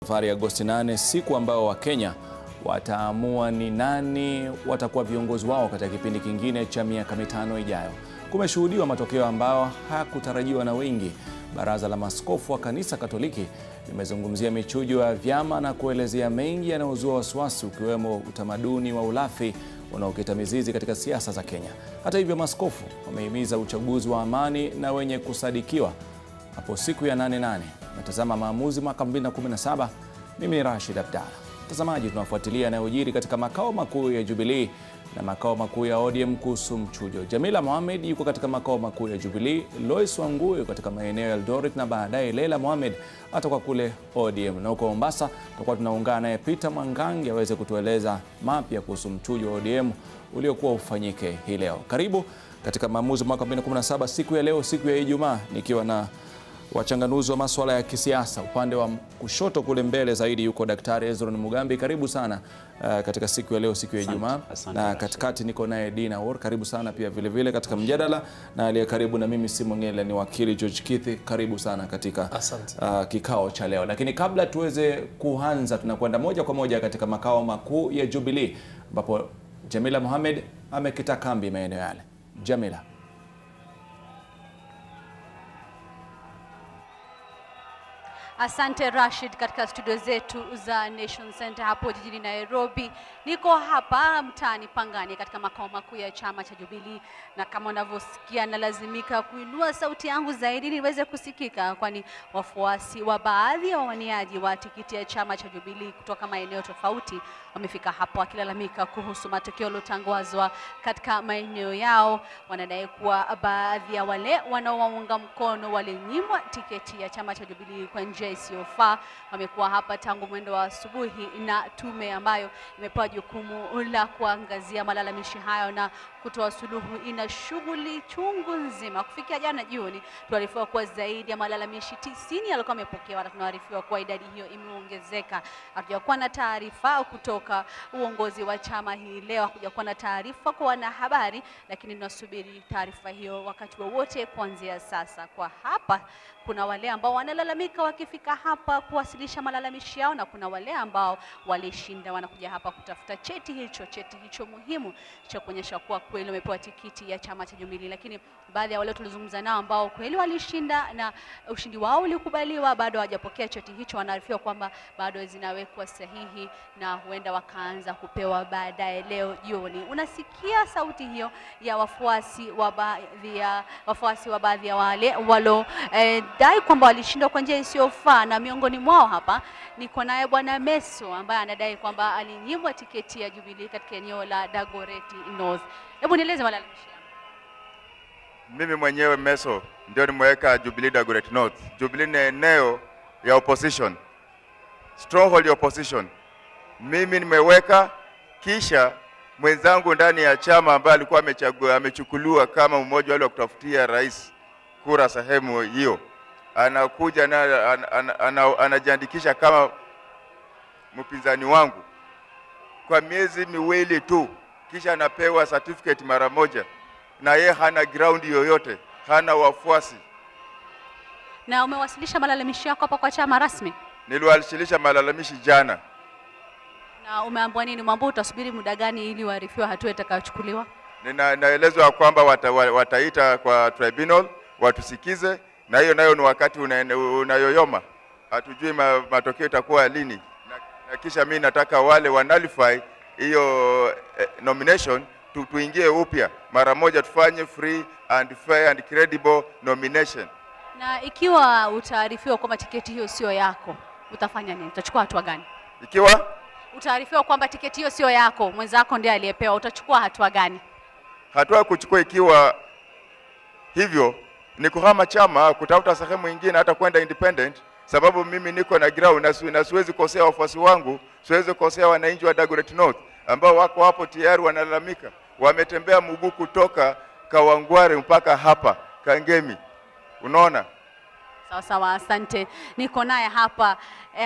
Safari ya Agosti 8, siku ambao Wakenya wataamua ni nani watakuwa viongozi wao katika kipindi kingine cha miaka 5 ijayo. Kumeshuhudiwa matokeo ambao hakutarajiwa na wengi. Baraza la Maaskofu wa Kanisa Katoliki limezungumzia michujo ya vyama na kuelezea mengi yanayozua wasiwasi, ukiwemo utamaduni wa ulafi unaokita mizizi katika siasa za Kenya. Hata hivyo, maaskofu wamehimiza uchaguzi wa amani na wenye kusadikiwa hapo siku ya 8/8. Natazama maamuzi mwaka 2017. Mimi ni Rashid Abdalla. Mtazamaji, tunafuatilia yanayojiri katika makao makuu ya Jubilee na makao makuu ya ODM kuhusu mchujo. Jamila Mohamed yuko katika makao makuu ya Jubilee, Lois Wangui yuko katika maeneo ya Eldoret, na baadaye Leila Mohamed atakuwa kule ODM. Na huko Mombasa tutakuwa tunaungana naye Peter Mwangangi aweze kutueleza mapya kuhusu mchujo wa ODM uliokuwa ufanyike hii leo. Karibu katika maamuzi mwaka 2017, siku ya leo, siku ya Ijumaa, nikiwa na wachanganuzi wa masuala ya kisiasa. Upande wa kushoto kule mbele zaidi yuko Daktari Hezron Mugambi. Karibu sana katika siku ya leo, siku ya Ijumaa. Na katikati niko naye Dina War. Karibu sana pia vile vile katika mjadala, na aliye karibu na mimi Simon Ngele ni wakili George Kithi. Karibu sana katika kikao cha leo. Lakini kabla tuweze kuanza, tunakwenda moja kwa moja katika makao makuu ya Jubilee ambapo Jamila Mohamed amekita kambi maeneo yale. Jamila. Asante Rashid, katika studio zetu za Nation Center hapo jijini Nairobi. Niko hapa mtaani Pangani katika makao makuu ya chama cha Jubilee, na kama unavyosikia nalazimika kuinua sauti yangu zaidi niweze kusikika, kwani wafuasi wa baadhi ya wawaniaji wa tikiti ya chama cha Jubilee kutoka maeneo tofauti wamefika hapo wakilalamika kuhusu matokeo yaliyotangazwa katika maeneo yao. Wanadai kuwa baadhi ya wale wanaowaunga mkono walinyimwa tiketi ya chama cha Jubilee kwa njia isiyofaa. Wamekuwa hapa tangu mwendo wa asubuhi, na tume ambayo imepewa jukumu la kuangazia malalamishi hayo na kutoa suluhu ina shughuli chungu nzima. Kufikia jana jioni, tuarifiwa kuwa zaidi ya malalamishi 90 yalikuwa yamepokewa, na tunaarifiwa kuwa idadi hiyo imeongezeka. Hatujakuwa na taarifa kutoka uongozi wa chama hii leo, hakujakuwa na taarifa kwa wanahabari, lakini tunasubiri taarifa hiyo wakati wowote kuanzia sasa. Kwa hapa kuna wale ambao wanalalamika wakifika hapa kuwasilisha malalamishi yao, na kuna wale ambao walishinda wanakuja hapa kutafuta cheti hicho muhimu cha kuonyesha kuwa kweli wamepewa tikiti ya chama cha Jubilee. Lakini baadhi ya wale tulizungumza nao ambao kweli walishinda na ushindi wao ulikubaliwa, bado hawajapokea cheti hicho. Wanaarifiwa kwamba bado zinawekwa sahihi na huenda wakaanza kupewa baadaye leo jioni. Unasikia sauti hiyo ya wafuasi wa baadhi ya wale walo dai kwamba walishindwa kwa njia isiyofaa, na miongoni mwao hapa niko naye Bwana Meso ambaye anadai kwamba alinyimwa tiketi ya Jubilee katika eneo la Dagoretti North. Hebu nieleze malalamishi yako. Mimi mwenyewe Meso ndio nimeweka Jubilee Dagoretti North. Jubilee ni eneo ya opposition, stronghold ya opposition. Mimi nimeweka, kisha mwenzangu ndani ya chama ambaye alikuwa amechukuliwa kama mmoja wale wa kutafutia rais kura sehemu hiyo, anakuja na anajiandikisha kama mpinzani wangu kwa miezi miwili tu, kisha anapewa certificate mara moja, na yeye hana ground yoyote, hana wafuasi. Na umewasilisha malalamishi yako hapa kwa chama rasmi? Niliwasilisha malalamishi jana. Na umeambiwa nini? Mambo utasubiri muda gani ili waarifiwe hatua itakayochukuliwa? Naelezwa kwamba wataita kwa tribunal watusikize, na hiyo nayo ni wakati unayoyoma. Hatujui matokeo itakuwa lini, na kisha mimi nataka wale wa nullify hiyo nomination tuingie upya mara moja, tufanye free and fair and credible nomination. Na ikiwa utaarifiwa kwamba tiketi hiyo sio yako, utafanya nini? Utachukua hatua gani? Ikiwa utaarifiwa kwamba tiketi hiyo sio yako, mwenzako ndiye aliyepewa, utachukua hatua gani? Hatua kuchukua ikiwa hivyo ni kuhama chama, kutafuta sehemu nyingine, hata kwenda independent, sababu mimi niko na ground na siwezi kosea wafuasi wangu, siwezi kosea wananchi wa Dagoretti North ambao wako hapo tayari wanalalamika. Wametembea mguu kutoka Kawangware mpaka hapa Kangemi. Unaona? Sawa sawa, asante. Niko naye hapa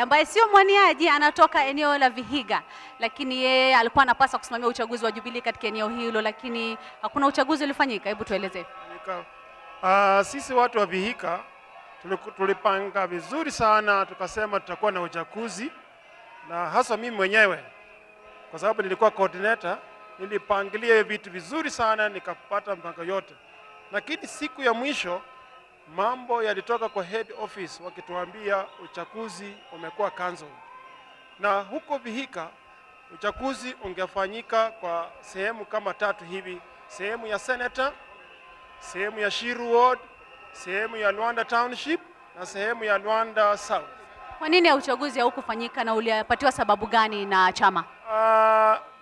ambaye sio mwaniaji, anatoka eneo la Vihiga, lakini yeye alikuwa anapaswa kusimamia uchaguzi wa Jubilee katika eneo hilo, lakini hakuna uchaguzi ulifanyika. Hebu tueleze. Sisi watu wa Vihiga tulipanga vizuri sana, tukasema tutakuwa na uchaguzi, na hasa mimi mwenyewe kwa sababu nilikuwa coordinator, nilipangilia vitu vizuri sana, nikapata mpango yote. Lakini siku ya mwisho mambo yalitoka kwa head office wakituambia uchaguzi umekuwa cancelled. Na huko Vihiga uchaguzi ungefanyika kwa sehemu kama 3 hivi: sehemu ya Senator, sehemu ya Shiru Ward, sehemu ya Luanda Township na sehemu ya Luanda South. Kwa nini uchaguzi haukufanyika na ulipatiwa sababu gani na chama?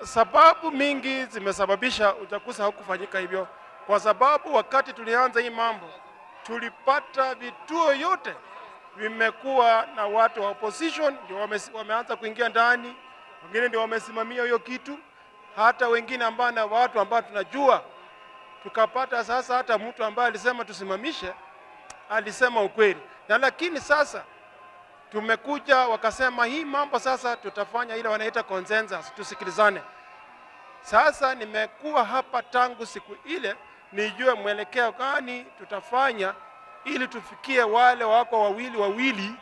Sababu mingi zimesababisha uchaguzi haukufanyika hivyo. Kwa sababu wakati tulianza hii mambo, tulipata vituo yote vimekuwa na watu wa opposition, ndio wameanza kuingia ndani, wengine ndio wamesimamia hiyo kitu, hata wengine ambao na watu ambao tunajua. Tukapata sasa hata mtu ambaye alisema tusimamishe, alisema ukweli. Na lakini sasa tumekuja wakasema hii mambo sasa tutafanya ile wanaita consensus, tusikilizane. Sasa nimekuwa hapa tangu siku ile nijue mwelekeo gani tutafanya ili tufikie wale wako wawili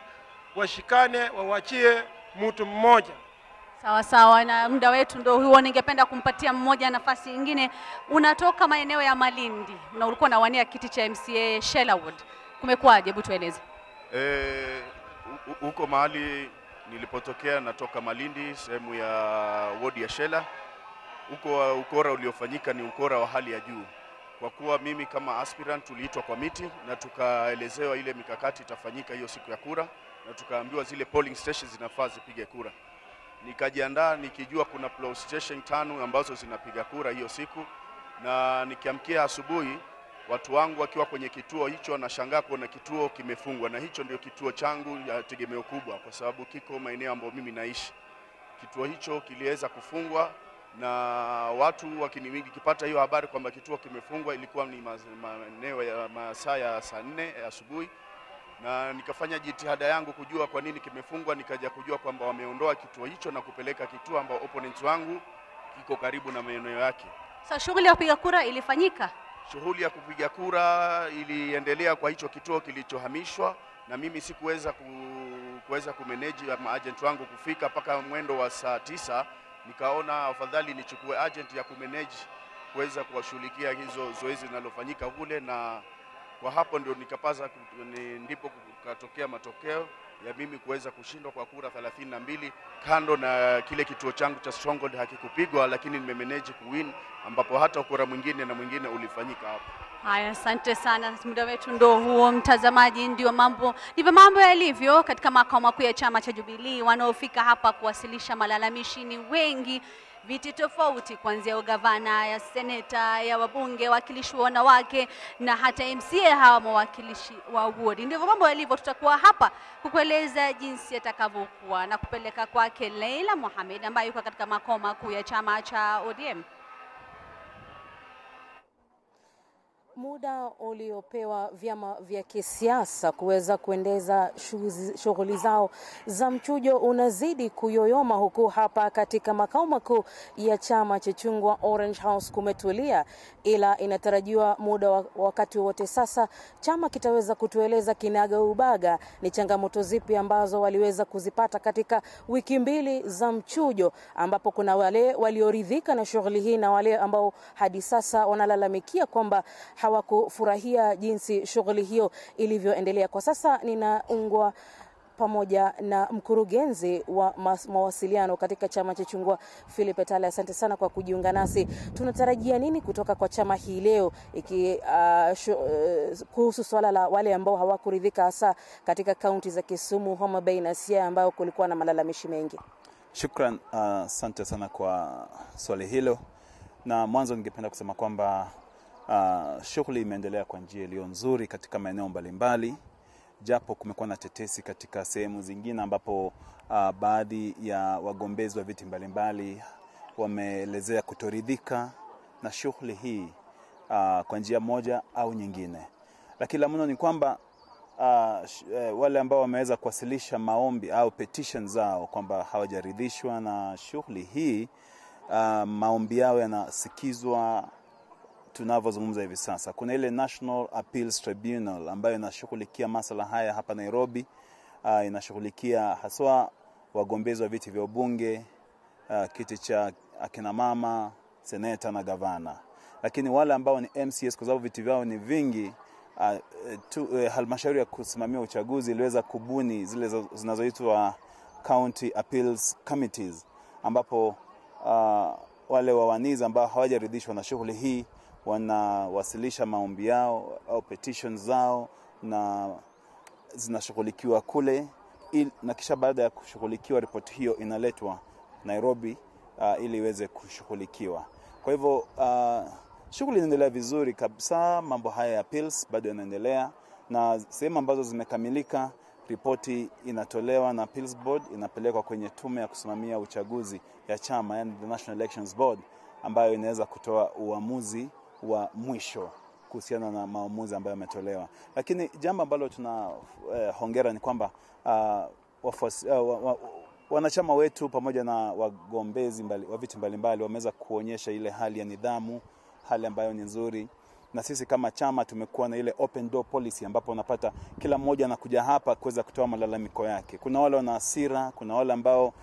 washikane, wawachie mtu mmoja. Sawa sawa, na muda wetu ndio huo. Ningependa kumpatia mmoja nafasi nyingine. Unatoka maeneo ya Malindi na ulikuwa unawania kiti cha MCA Shellerwood. Kumekuwaje? Hebu tueleze. Huko mahali nilipotokea, natoka Malindi, sehemu ya ward ya Shela. Huko ukora uliofanyika ni ukora wa hali ya juu. Kwa kuwa mimi kama aspirant tuliitwa kwa miti na tukaelezewa ile mikakati itafanyika hiyo siku ya kura, na tukaambiwa zile polling stations zinafaa zipige kura. Nikajiandaa nikijua kuna polling station 5 ambazo zinapiga kura hiyo siku, na nikiamkia asubuhi watu wangu wakiwa kwenye kituo hicho, na shangaa kuona kituo kimefungwa, na hicho ndio kituo changu ya tegemeo kubwa kwa sababu kiko maeneo ambayo mimi naishi. Kituo hicho kiliweza kufungwa na watu wakipata hiyo habari kwamba kituo kimefungwa, ilikuwa ni maeneo ya masaa ya saa 4 asubuhi, na nikafanya jitihada yangu kujua kwa nini kimefungwa. Nikaja kujua kwamba wameondoa kituo hicho na kupeleka kituo ambao opponents wangu kiko karibu na maeneo yake. Sasa shughuli ya kupiga kura ilifanyika? Shughuli ya kupiga kura iliendelea kwa hicho kituo kilichohamishwa, na mimi sikuweza kumanage agent wangu kufika mpaka mwendo wa saa 9. Nikaona afadhali nichukue agent ya kumanage kuweza kuwashughulikia hizo zoezi linalofanyika kule, na kwa hapo ndio ndipo kukatokea matokeo ya mimi kuweza kushindwa kwa kura 32, kando na kile kituo changu cha Stronghold hakikupigwa, lakini nimemanage kuwin, ambapo hata kura mwingine ulifanyika hapo. Haya, asante sana. Muda wetu ndio huo, mtazamaji. Ndivyo mambo yalivyo katika makao makuu ya chama cha Jubilee. Wanaofika hapa kuwasilisha malalamishi ni wengi, viti tofauti, kuanzia ugavana, ya seneta, ya wabunge, wakilishi wa wanawake na hata MCA hawa mawakilishi wa ward. Ndivyo mambo yalivyo. Tutakuwa hapa kukueleza jinsi yatakavyokuwa na kupeleka kwake Leila Mohamed ambaye yuko katika makao makuu ya chama cha ODM. Muda uliopewa vyama vya kisiasa kuweza kuendeza shughuli zao za mchujo unazidi kuyoyoma, huku hapa katika makao makuu ya chama cha chungwa Orange House kumetulia, ila inatarajiwa muda wakati wote sasa chama kitaweza kutueleza kinaga ubaga ni changamoto zipi ambazo waliweza kuzipata katika wiki 2 za mchujo, ambapo kuna wale walioridhika na shughuli hii na wale ambao hadi sasa wanalalamikia kwamba hawakufurahia jinsi shughuli hiyo ilivyoendelea. Kwa sasa ninaungwa pamoja na mkurugenzi wa mawasiliano katika chama cha chungwa Philip Etale. Asante sana kwa kujiunga nasi. Tunatarajia nini kutoka kwa chama hii leo kuhusu swala la wale ambao hawakuridhika hasa katika kaunti za Kisumu, Homa Bay na Siaya ambao kulikuwa na malalamishi mengi? Shukran, asante sana kwa swali hilo. Na mwanzo ningependa kusema kwamba shughuli imeendelea kwa njia iliyo nzuri katika maeneo mbalimbali, japo kumekuwa na tetesi katika sehemu zingine ambapo baadhi ya wagombezi wa viti mbalimbali wameelezea kutoridhika na shughuli hii kwa njia moja au nyingine. Lakini la muhimu ni kwamba wale ambao wameweza kuwasilisha maombi au petitions zao kwamba hawajaridhishwa na shughuli hii, maombi yao yanasikizwa tunavyozungumza hivi sasa. Kuna ile National Appeals Tribunal ambayo inashughulikia masuala haya hapa Nairobi. Inashughulikia haswa wagombezi wa viti vya ubunge, kiti cha akina mama, seneta na gavana. Lakini wale ambao ni MCS, kwa sababu viti vyao ni vingi, halmashauri ya kusimamia uchaguzi iliweza kubuni zile zinazoitwa County Appeals Committees, ambapo wale wawanizi ambao hawajaridhishwa na shughuli hii wanawasilisha maombi yao au petitions zao na zinashughulikiwa kule, na kisha baada ya kushughulikiwa ripoti hiyo inaletwa Nairobi ili iweze kushughulikiwa. Kwa hivyo shughuli inaendelea vizuri kabisa. Mambo haya ya appeals bado yanaendelea, na sehemu ambazo zimekamilika ripoti inatolewa na Appeals Board, inapelekwa kwenye tume ya kusimamia uchaguzi ya chama, yani the National Elections Board, ambayo inaweza kutoa uamuzi wa mwisho kuhusiana na maamuzi ambayo yametolewa. Lakini jambo ambalo tuna hongera ni kwamba wanachama wetu pamoja na wagombezi wa viti mbalimbali wameweza kuonyesha ile hali ya nidhamu, hali ambayo ni nzuri. Na sisi kama chama tumekuwa na ile open door policy, ambapo unapata kila mmoja anakuja hapa kuweza kutoa malalamiko yake. Kuna wale wana hasira, kuna wale ambao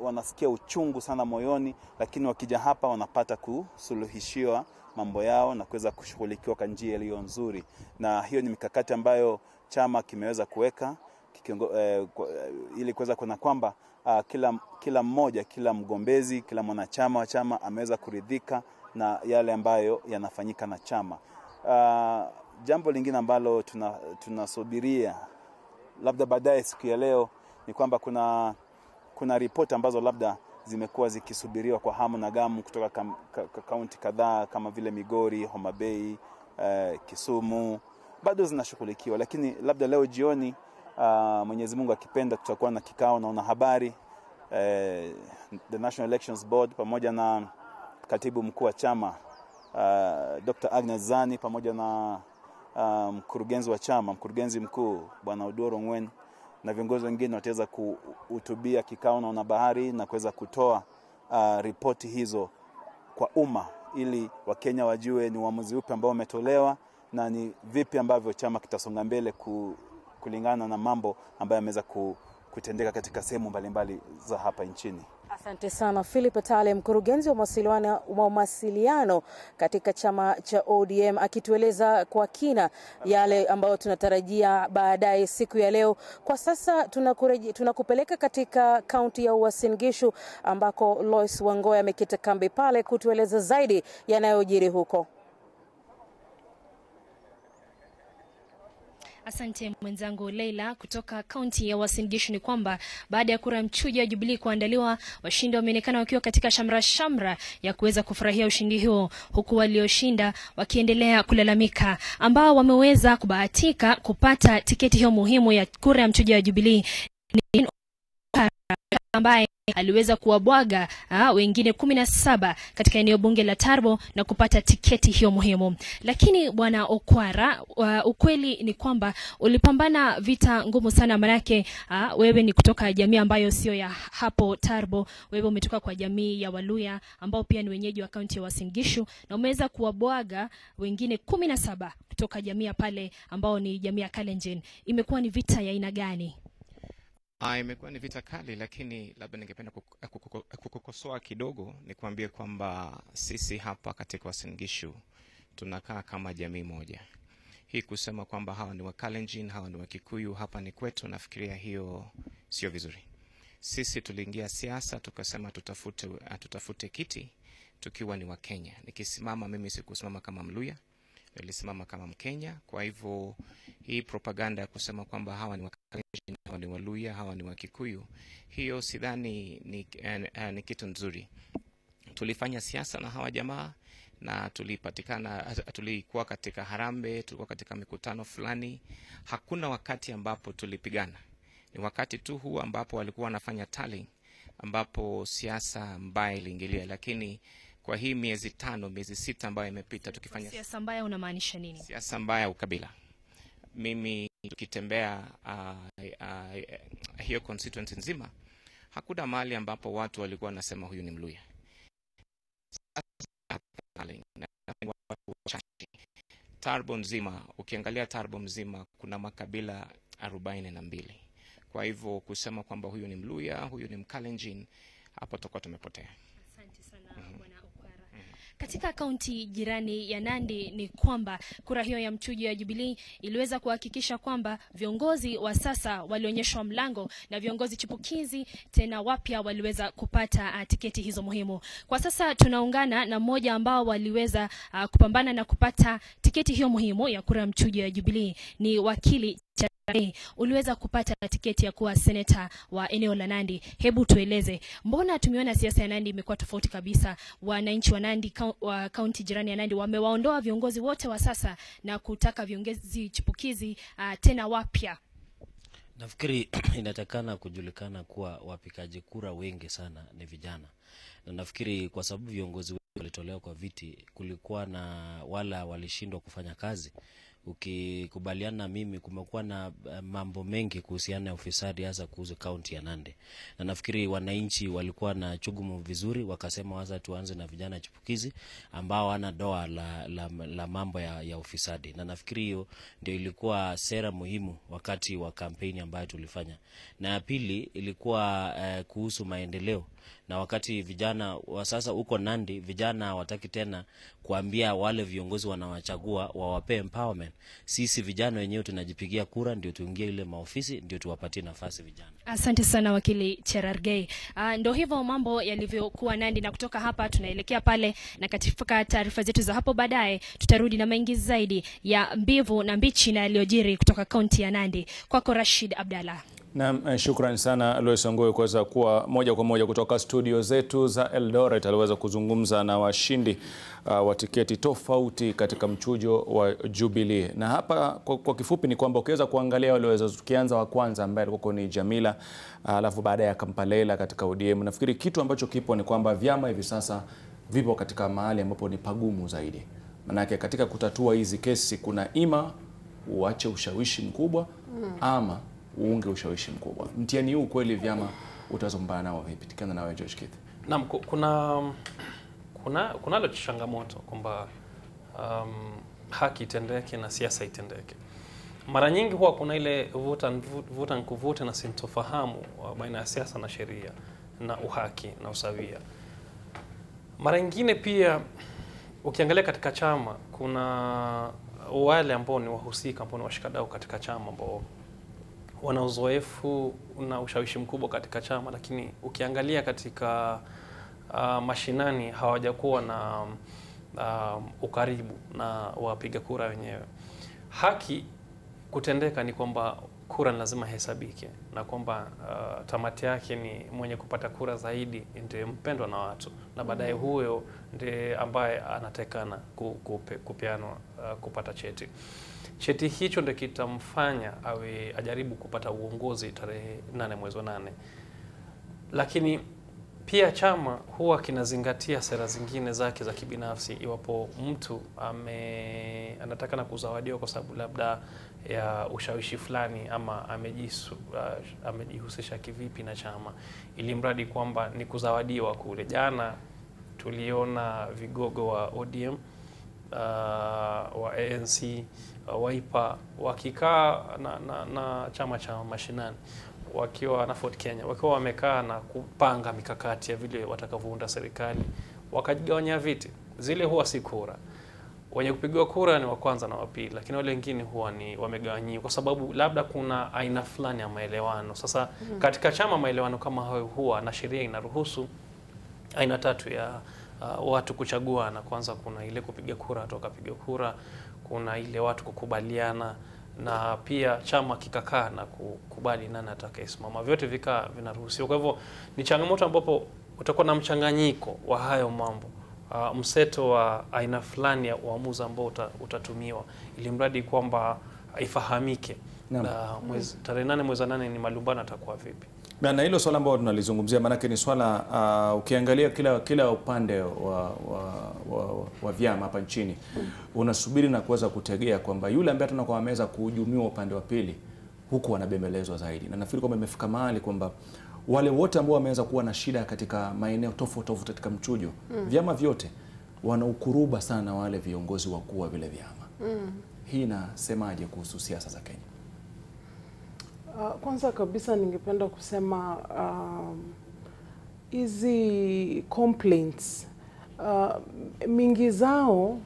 wanasikia uchungu sana moyoni, lakini wakija hapa wanapata kusuluhishiwa mambo yao na kuweza kushughulikiwa kwa njia iliyo nzuri. Na hiyo ni mikakati ambayo chama kimeweza kuweka ili kuweza kuna kwamba kila mmoja, kila mgombezi, kila mwanachama wa chama ameweza kuridhika na yale ambayo yanafanyika na chama. Jambo lingine ambalo tunasubiria labda baadaye siku ya leo ni kwamba kuna ripoti ambazo labda zimekuwa zikisubiriwa kwa hamu na gamu kutoka kaunti kadhaa kama vile Migori, Homa Bay, Kisumu, bado zinashughulikiwa. Lakini labda leo jioni, Mwenyezi Mungu akipenda, tutakuwa na kikao na wanahabari, the National Elections Board pamoja na katibu mkuu wa chama Dr. Agnes Zani pamoja na mkurugenzi wa chama, mkurugenzi mkuu Bwana Odoro Ngwen, na viongozi wengine wataweza kuhutubia kikao na wanahabari na kuweza kutoa ripoti hizo kwa umma, ili Wakenya wajue ni uamuzi upi ambao umetolewa na ni vipi ambavyo chama kitasonga mbele kulingana na mambo ambayo yameweza kutendeka katika sehemu mbalimbali za hapa nchini. Asante sana Philip Atale, mkurugenzi wa mawasiliano katika chama cha ODM, akitueleza kwa kina yale ambayo tunatarajia baadaye siku ya leo. Kwa sasa tunakupeleka katika kaunti ya Uasin Gishu ambako Lois Wangoya amekita kambi pale kutueleza zaidi yanayojiri huko. Asante mwenzangu Leila. Kutoka kaunti ya Uasin Gishu ni kwamba baada ya kura mchujo ya Jubilee kuandaliwa, washindi wameonekana wakiwa katika shamra ya kuweza kufurahia ushindi huo, huku walioshinda wakiendelea kulalamika. Ambao wameweza kubahatika kupata tiketi hiyo muhimu ya kura ya mchujo ya Jubilee ni ambaye aliweza kuwabwaga wengine 17 katika eneo bunge la Tarbo na kupata tiketi hiyo muhimu. Lakini bwana Okwara, ukweli ni kwamba ulipambana vita ngumu sana, manake wewe ni kutoka jamii ambayo sio ya hapo Tarbo. Wewe umetoka kwa jamii ya Waluya ambao pia ni wenyeji wa kaunti ya Uasin Gishu, na umeweza kuwabwaga wengine 17 kutoka jamii pale ambao ni jamii ya Kalenjin. Imekuwa ni vita ya aina gani? Imekuwa ni vita kali, lakini labda ningependa kukukosoa kidogo, nikwambie kwamba sisi hapa katika Uasin Gishu tunakaa kama jamii moja. Hii kusema kwamba hawa ni wa Kalenjin, hawa ni wa Kikuyu, hapa ni kwetu, nafikiria hiyo sio vizuri. Sisi tuliingia siasa tukasema tutafute kiti tukiwa ni wa Kenya. Nikisimama mimi sikusimama kama Mluya, nilisimama kama Mkenya. Kwa hivyo hii propaganda ya kusema kwamba hawa ni wa Kalenjin, hawa ni Waluya, hawa ni wa Kikuyu, hiyo sidhani ni kitu nzuri. Tulifanya siasa na hawa jamaa na tulikuwa katika harambe, tulikuwa katika mikutano fulani. Hakuna wakati ambapo tulipigana. Ni wakati tu huu ambapo walikuwa wanafanya tallying, ambapo siasa mbaya iliingilia. Lakini kwa hii miezi 6 ambayo imepita tukifanya siasa mbaya, unamaanisha nini? Siasa mbaya ukabila. Mimi tukitembea hiyo constituency nzima, hakuna mahali ambapo watu walikuwa wanasema huyu ni Mluya. Turbo nzima, ukiangalia Turbo mzima kuna makabila 42. Kwa hivyo kusema kwamba huyu ni Mluya, huyu ni Mkalenjin, hapo tutakuwa tumepotea. Asante sana Bwana Okwara. Katika kaunti jirani ya Nandi ni kwamba kura hiyo ya mchujo ya Jubilee iliweza kuhakikisha kwamba viongozi wa sasa walionyeshwa mlango na viongozi chipukizi tena wapya waliweza kupata tiketi hizo muhimu. Kwa sasa tunaungana na mmoja ambao waliweza kupambana na kupata tiketi hiyo muhimu ya kura ya mchujo ya Jubilee, ni wakili uliweza kupata tiketi ya kuwa seneta wa eneo la Nandi. Hebu tueleze, mbona tumeona siasa ya Nandi imekuwa tofauti kabisa? Wananchi wa Nandi, wa kaunti jirani ya Nandi, wamewaondoa viongozi wote wa sasa na kutaka viongozi chipukizi tena wapya. Nafikiri inatakana kujulikana kuwa wapikaji kura wengi sana ni vijana. Na nafikiri kwa sababu viongozi wengi walitolewa kwa viti, kulikuwa na wala walishindwa kufanya kazi. Ukikubaliana mimi, kumekuwa na mambo mengi kuhusiana na ufisadi hasa kuhusu kaunti ya Nandi. Na nafikiri wananchi walikuwa na chugumu vizuri, wakasema waza tuanze na vijana chipukizi ambao wana doa la mambo ya ufisadi. Na nafikiri hiyo ndio ilikuwa sera muhimu wakati wa kampeni ambayo tulifanya. Na ya pili ilikuwa kuhusu maendeleo. Na wakati vijana wa sasa uko Nandi, vijana hawataki tena kuambia wale viongozi wanawachagua wawape empowerment. Sisi vijana wenyewe tunajipigia kura, ndio tuingie ile maofisi, ndio tuwapatie nafasi vijana. Asante sana wakili Cherargei. Ndio hivyo mambo yalivyokuwa Nandi, na kutoka hapa tunaelekea pale, na katika taarifa zetu za hapo baadaye tutarudi na mengi zaidi ya mbivu na mbichi na yaliyojiri kutoka kaunti ya Nandi. Kwako Rashid Abdalla. Na shukrani sana Lois Ongoe kuweza kuwa moja kwa moja kutoka studio zetu za Eldoret. Aliweza kuzungumza na washindi wa tiketi tofauti katika mchujo wa Jubilee. Na hapa kwa kifupi ni kwamba ukiweza kuangalia waliweza, tukianza wa kwanza ambaye alikuwa ni Jamila, alafu baadaye akampalela katika ODM. Nafikiri kitu ambacho kipo ni kwamba vyama hivi sasa vipo katika mahali ambapo ni pagumu zaidi. Manake katika kutatua hizi kesi kuna ima uache ushawishi mkubwa ama uunge ushawishi mkubwa. Mtihani huu kweli vyama utazombana nao vipi? Tikana nawe George Keith. Naam, kuna changamoto kwamba haki itendeke na siasa itendeke. Mara nyingi huwa kuna ile vuta nikuvute na sintofahamu baina ya siasa na sheria na uhaki na usawia. Mara nyingine pia ukiangalia katika chama kuna wale ambao ni wahusika, ambao ni washikadau katika chama, ambao wana uzoefu na ushawishi mkubwa katika chama, lakini ukiangalia katika mashinani hawajakuwa na ukaribu na wapiga kura wenyewe. Haki kutendeka ni kwamba kura lazima hesabike, na kwamba tamati yake ni mwenye kupata kura zaidi ndiye mpendwa na watu, na baadaye huyo ndiye ambaye anatekana kupeanwa kupata cheti. Cheti hicho ndio kitamfanya awe ajaribu kupata uongozi tarehe 8 mwezi wa 8. Lakini pia chama huwa kinazingatia sera zingine zake za kibinafsi. Iwapo mtu anataka na kuzawadiwa kwa sababu labda ya ushawishi fulani, ama amejihusisha kivipi na chama, ili mradi kwamba ni kuzawadiwa kule. Jana tuliona vigogo wa ODM, wa ANC, Wiper wakikaa na chama cha mashinani, wakiwa na Ford Kenya, wakiwa wamekaa na kupanga mikakati ya vile watakavyounda serikali, wakajigawanya viti. Zile huwa si kura. Wenye kupigwa kura ni wa kwanza na wa pili, lakini wale wengine huwa ni wamegawanyiwa kwa sababu labda kuna aina fulani ya maelewano. Sasa katika chama maelewano kama hayo huwa, na sheria inaruhusu aina tatu ya watu kuchagua. Na kwanza kuna ile kupiga kura, watu wakapiga kura, kuna ile watu kukubaliana, na pia chama kikakaa na kukubali nani atakayesimama. Vyote vikaa vinaruhusiwa. Kwa hivyo ni changamoto ambapo utakuwa na mchanganyiko wa hayo mambo, mseto wa aina fulani ya uamuzi ambao utatumiwa, ili mradi kwamba ifahamike tarehe 8 mwezi wa 8 ni malumbano atakuwa vipi. Na hilo swala ambalo tunalizungumzia, manake ni swala ukiangalia kila upande wa vyama hapa nchini unasubiri na kuweza kutegea kwamba yule ambaye tunakuwa ameweza kuhujumiwa upande wa pili huku wanabembelezwa zaidi. Na nafikiri kwamba imefika mahali kwamba wale wote ambao wameweza kuwa na shida katika maeneo tofauti katika mchujo, vyama vyote wanaukuruba sana wale viongozi wakuu wa vile vyama. Hii inasemaje kuhusu siasa za Kenya? Kwanza kabisa ningependa kusema hizi complaints mingi zao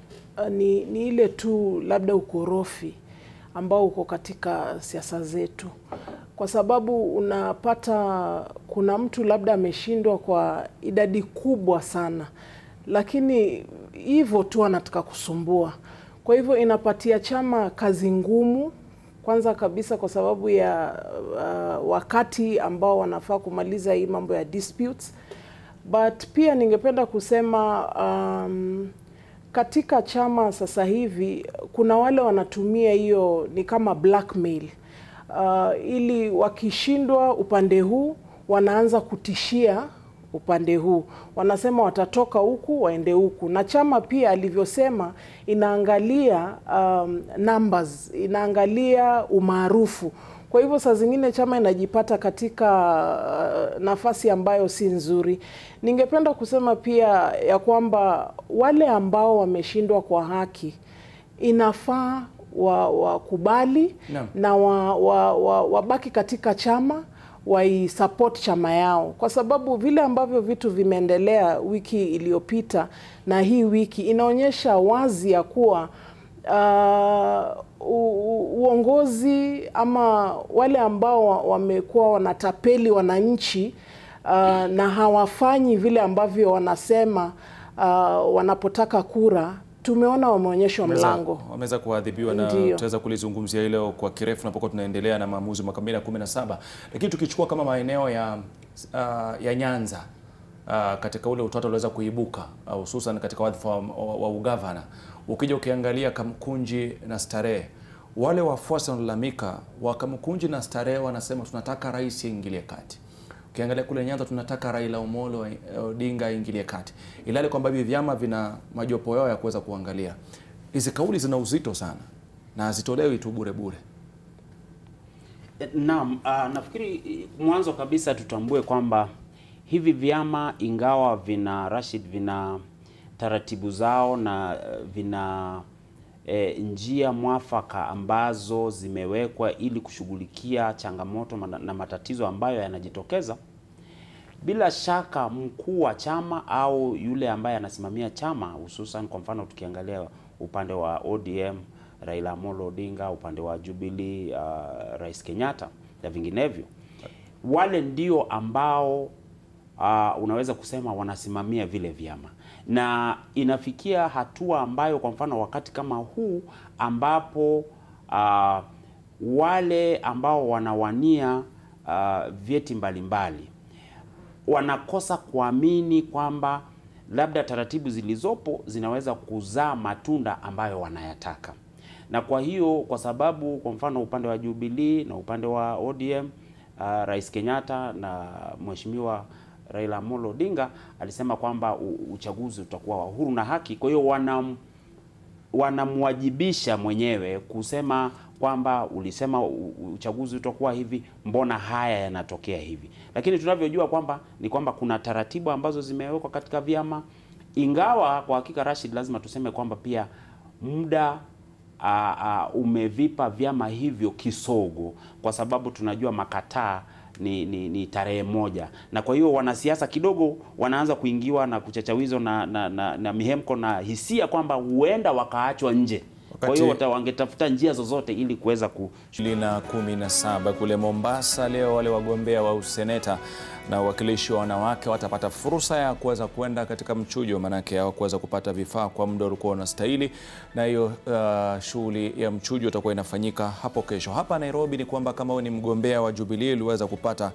ni ile tu labda ukorofi ambao uko katika siasa zetu, kwa sababu unapata kuna mtu labda ameshindwa kwa idadi kubwa sana, lakini hivyo tu anataka kusumbua. Kwa hivyo inapatia chama kazi ngumu, kwanza kabisa kwa sababu ya wakati ambao wanafaa kumaliza hii mambo ya disputes. But pia ningependa kusema katika chama sasa hivi kuna wale wanatumia hiyo ni kama blackmail, ili wakishindwa upande huu wanaanza kutishia upande huu, wanasema watatoka huku waende huku. Na chama pia alivyosema inaangalia numbers, inaangalia umaarufu. Kwa hivyo saa zingine chama inajipata katika nafasi ambayo si nzuri. Ningependa kusema pia ya kwamba wale ambao wameshindwa kwa haki inafaa wakubali na wabaki katika chama, support chama yao, kwa sababu vile ambavyo vitu vimeendelea wiki iliyopita na hii wiki inaonyesha wazi ya kuwa uongozi ama wale ambao wamekuwa wanatapeli wananchi na hawafanyi vile ambavyo wanasema wanapotaka kura, tumeona wameonyeshwa mlango. Wameweza kuadhibiwa na tutaweza kulizungumzia hilo kwa kirefu tunapokuwa tunaendelea na maamuzi mwaka 2017. Lakini tukichukua kama maeneo ya Nyanza katika ule utata uliweza kuibuka hususan katika wadhifa wa ugavana, ukija ukiangalia Kamkunji na Starehe, wale wafuasi wanalalamika wa Kamkunji na Starehe wanasema tunataka rais aingilie kati. Ukiangalia kule Nyanza tunataka Raila Amolo Odinga aingilie kati. Ilali kwamba hivi vyama vina majopo yao ya kuweza kuangalia. Hizi kauli zina uzito sana na hazitolewi tu bure bure. Naam, nafikiri mwanzo kabisa tutambue kwamba hivi vyama ingawa vina taratibu zao na vina njia mwafaka ambazo zimewekwa ili kushughulikia changamoto na matatizo ambayo yanajitokeza, bila shaka mkuu wa chama au yule ambaye anasimamia chama, hususan kwa mfano tukiangalia upande wa ODM Raila Amolo Odinga, upande wa Jubilee Rais Kenyatta na vinginevyo, wale ndio ambao unaweza kusema wanasimamia vile vyama. Na inafikia hatua ambayo kwa mfano wakati kama huu ambapo wale ambao wanawania vyeti mbalimbali wanakosa kuamini kwamba labda taratibu zilizopo zinaweza kuzaa matunda ambayo wanayataka. Na kwa hiyo kwa sababu kwa mfano upande wa Jubilee na upande wa ODM Rais Kenyatta na Mheshimiwa Raila Amolo Odinga alisema kwamba uchaguzi utakuwa wa huru na haki. Kwa hiyo wanamwajibisha mwenyewe kusema kwamba ulisema uchaguzi utakuwa hivi, mbona haya yanatokea hivi? Lakini tunavyojua kwamba ni kwamba kuna taratibu ambazo zimewekwa katika vyama, ingawa kwa hakika Rashid, lazima tuseme kwamba pia muda umevipa vyama hivyo kisogo, kwa sababu tunajua makataa ni tarehe moja, na kwa hiyo wanasiasa kidogo wanaanza kuingiwa na kuchachawizo na mihemko na hisia kwamba huenda wakaachwa nje. Kwa hiyo wangetafuta njia zozote ili kuweza 2017 kule Mombasa. Leo wale wagombea wa useneta na uwakilishi wa wanawake watapata fursa ya kuweza kwenda katika mchujo, manake hao kuweza kupata vifaa kwa muda ulikuwa unastahili, na hiyo shughuli ya mchujo itakuwa inafanyika hapo kesho. Hapa Nairobi ni kwamba kama wewe ni mgombea wa Jubilee uliweza kupata